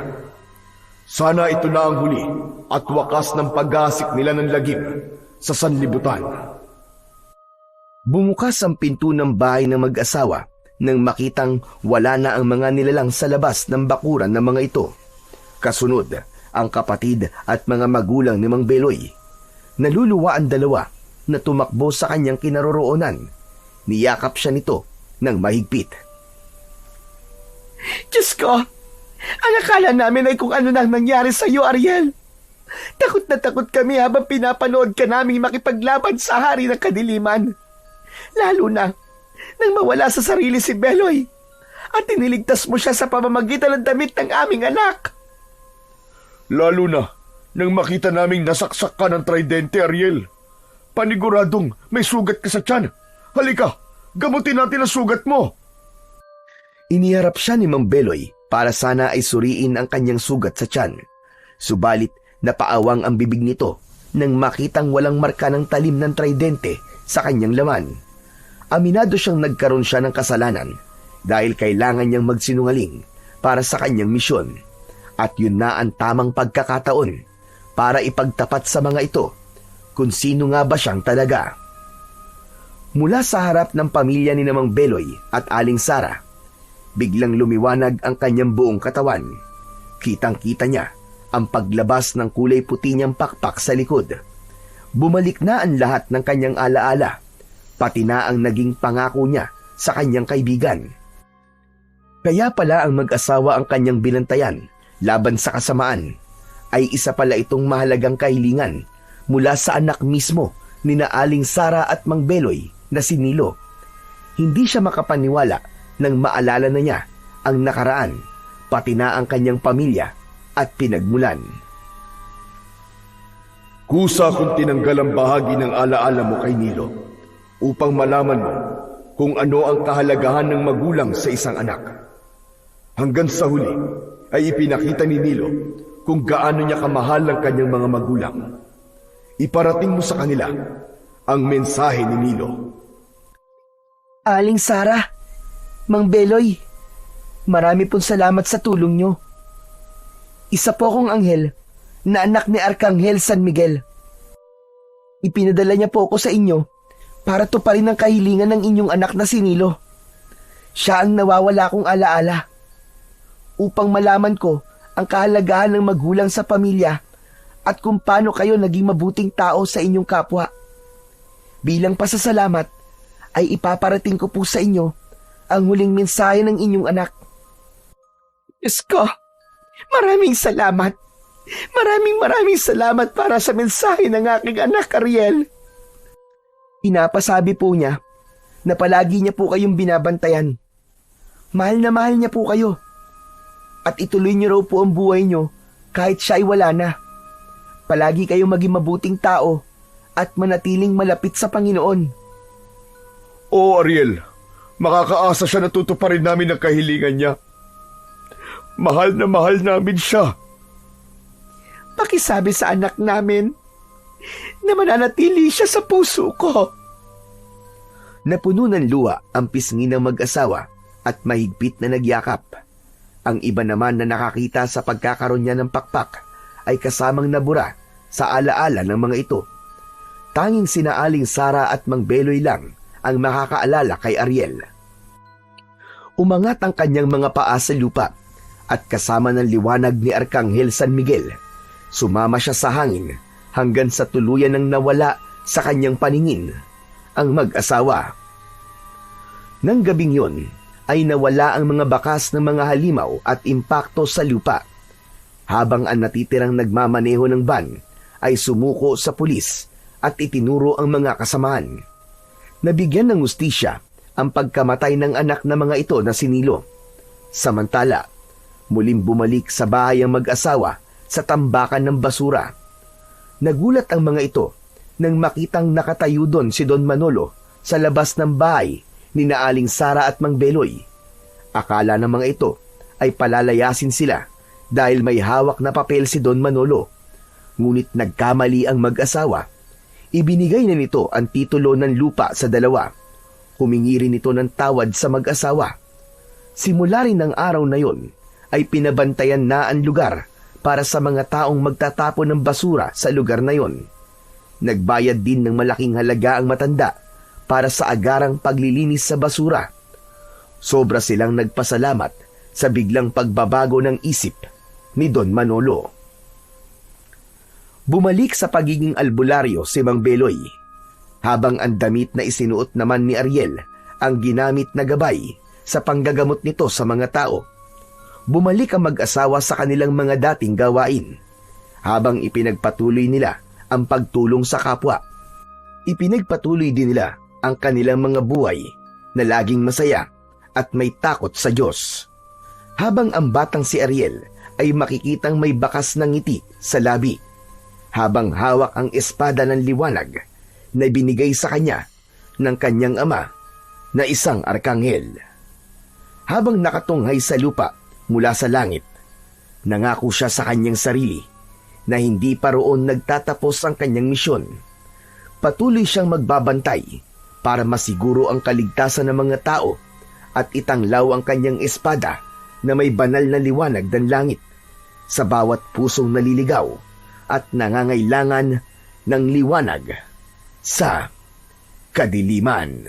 Sana ito na ang huli at wakas ng pag-aasik nila ng lagim sa sanlibutan. Bumukas ang pinto ng bahay ng mag-asawa nang makitang wala na ang mga nilalang sa labas ng bakuran ng mga ito. Kasunod, ang kapatid at mga magulang ni Mang Beloy. Naluluwa ang dalawa na tumakbo sa kanyang kinaroroonan. Niyakap siya nito ng mahigpit. Diyos ko! Ang akala namin ay kung ano nang nangyari sa iyo, Ariel. Takot na takot kami habang pinapanood ka naming makipaglaban sa hari ng kadiliman. Lalo na nang mawala sa sarili si Beloy at iniligtas mo siya sa pamamagitan ng damit ng aming anak. Lalo na nang makita naming nasaksak ka ng tridente, Ariel. Paniguradong may sugat ka sa tiyan. Halika, gamutin natin ang sugat mo. Iniharap siya ni Mang Beloy para sana ay suriin ang kanyang sugat sa tiyan. Subalit napaawang ang bibig nito nang makitang walang marka ng talim ng tridente sa kanyang laman. Aminado siyang nagkaroon siya ng kasalanan dahil kailangan niyang magsinungaling para sa kanyang misyon. At yun na ang tamang pagkakataon para ipagtapat sa mga ito kung sino nga ba siyang talaga. Mula sa harap ng pamilya ni Mang Beloy at Aling Sara, biglang lumiwanag ang kanyang buong katawan. Kitang-kita niya ang paglabas ng kulay puti niyang pakpak sa likod. Bumalik na ang lahat ng kanyang alaala, pati na ang naging pangako niya sa kanyang kaibigan. Kaya pala ang mag-asawa ang kanyang binantayan laban sa kasamaan, ay isa pala itong mahalagang kahilingan mula sa anak mismo ni na Aling Sara at Mang Beloy na si Nilo. Hindi siya makapaniwala nang maalala na niya ang nakaraan, pati na ang kanyang pamilya at pinagmulan. Kusa kung tinanggal ang bahagi ng alaala mo kay Nilo upang malaman mo kung ano ang kahalagahan ng magulang sa isang anak. Hanggang sa huli ay ipinakita ni Nilo kung gaano niya kamahal ang kanyang mga magulang. Iparating mo sa kanila ang mensahe ni Nilo. Aling Sara, Mang Beloy, marami pong salamat sa tulong nyo. Isa po akong anghel na anak ni Arkanghel San Miguel. Ipinadala niya po ako sa inyo para tuparin ang kahilingan ng inyong anak na si Nilo. Siya ang nawawala kong alaala. Upang malaman ko ang kahalagahan ng magulang sa pamilya at kung paano kayo naging mabuting tao sa inyong kapwa. Bilang pasasalamat, ay ipaparating ko po sa inyo ang huling mensahe ng inyong anak. Diyos ko, maraming salamat. Maraming salamat para sa mensahe ng aking anak, Ariel. Pinapasabi po niya na palagi niya po kayong binabantayan. Mahal na mahal niya po kayo. At ituloy niyo raw po ang buhay niyo kahit siya ay wala na. Palagi kayong maging mabuting tao at manatiling malapit sa Panginoon. Oo, Ariel, makakaasa siya na tutuparin namin ang kahilingan niya. Mahal na mahal namin siya. Pakisabi sa anak namin na mananatili siya sa puso ko. Napuno ng luha ang pisngi ng mag-asawa at mahigpit na nagyakap. Ang iba naman na nakakita sa pagkakaroon niya ng pakpak ay kasamang nabura sa alaala ng mga ito. Tanging sina Aling Sara at Mang Beloy lang ang makakaalala kay Ariel. Umangat ang kanyang mga paa sa lupa at kasama ng liwanag ni Arkanghel San Miguel, sumama siya sa hangin hanggang sa tuluyan ng nawala sa kanyang paningin ang mag-asawa. Nang gabing yun, ay nawala ang mga bakas ng mga halimaw at impakto sa lupa, habang ang natitirang nagmamaneho ng van ay sumuko sa pulis at itinuro ang mga kasamaan. Nabigyan ng hustisya ang pagkamatay ng anak na mga ito na si Nilo. Samantala, muling bumalik sa bahay ang mag-asawa sa tambakan ng basura. Nagulat ang mga ito nang makitang nakatayo doon si Don Manolo sa labas ng bahay ni na Aling Sara at Mang Beloy. Akala ng mga ito ay palalayasin sila dahil may hawak na papel si Don Manolo. Ngunit nagkamali ang mag-asawa. Ibinigay na nito ang titulo ng lupa sa dalawa. Humingi rin ito ng tawad sa mag-asawa. Simula rin ng araw na yon ay pinabantayan na ang lugar para sa mga taong magtatapon ng basura sa lugar na yon. Nagbayad din ng malaking halaga ang matanda para sa agarang paglilinis sa basura. Sobra silang nagpasalamat sa biglang pagbabago ng isip ni Don Manolo. Bumalik sa pagiging albularyo si Mang Beloy, habang ang damit na isinuot naman ni Ariel ang ginamit na gabay sa panggagamot nito sa mga tao. Bumalik ang mag-asawa sa kanilang mga dating gawain, habang ipinagpatuloy nila ang pagtulong sa kapwa. Ipinagpatuloy din nila ang kanilang mga buhay na laging masaya at may takot sa Diyos. Habang ang batang si Ariel ay makikitang may bakas ng ngiti sa labi, habang hawak ang espada ng liwanag na binigay sa kanya ng kanyang ama na isang arkanghel. Habang nakatunghay sa lupa mula sa langit, nangako siya sa kanyang sarili na hindi pa roon nagtatapos ang kanyang misyon. Patuloy siyang magbabantay para masiguro ang kaligtasan ng mga tao at itanglaw ang kanyang espada na may banal na liwanag ng langit sa bawat pusong naliligaw at nangangailangan ng liwanag sa kadiliman.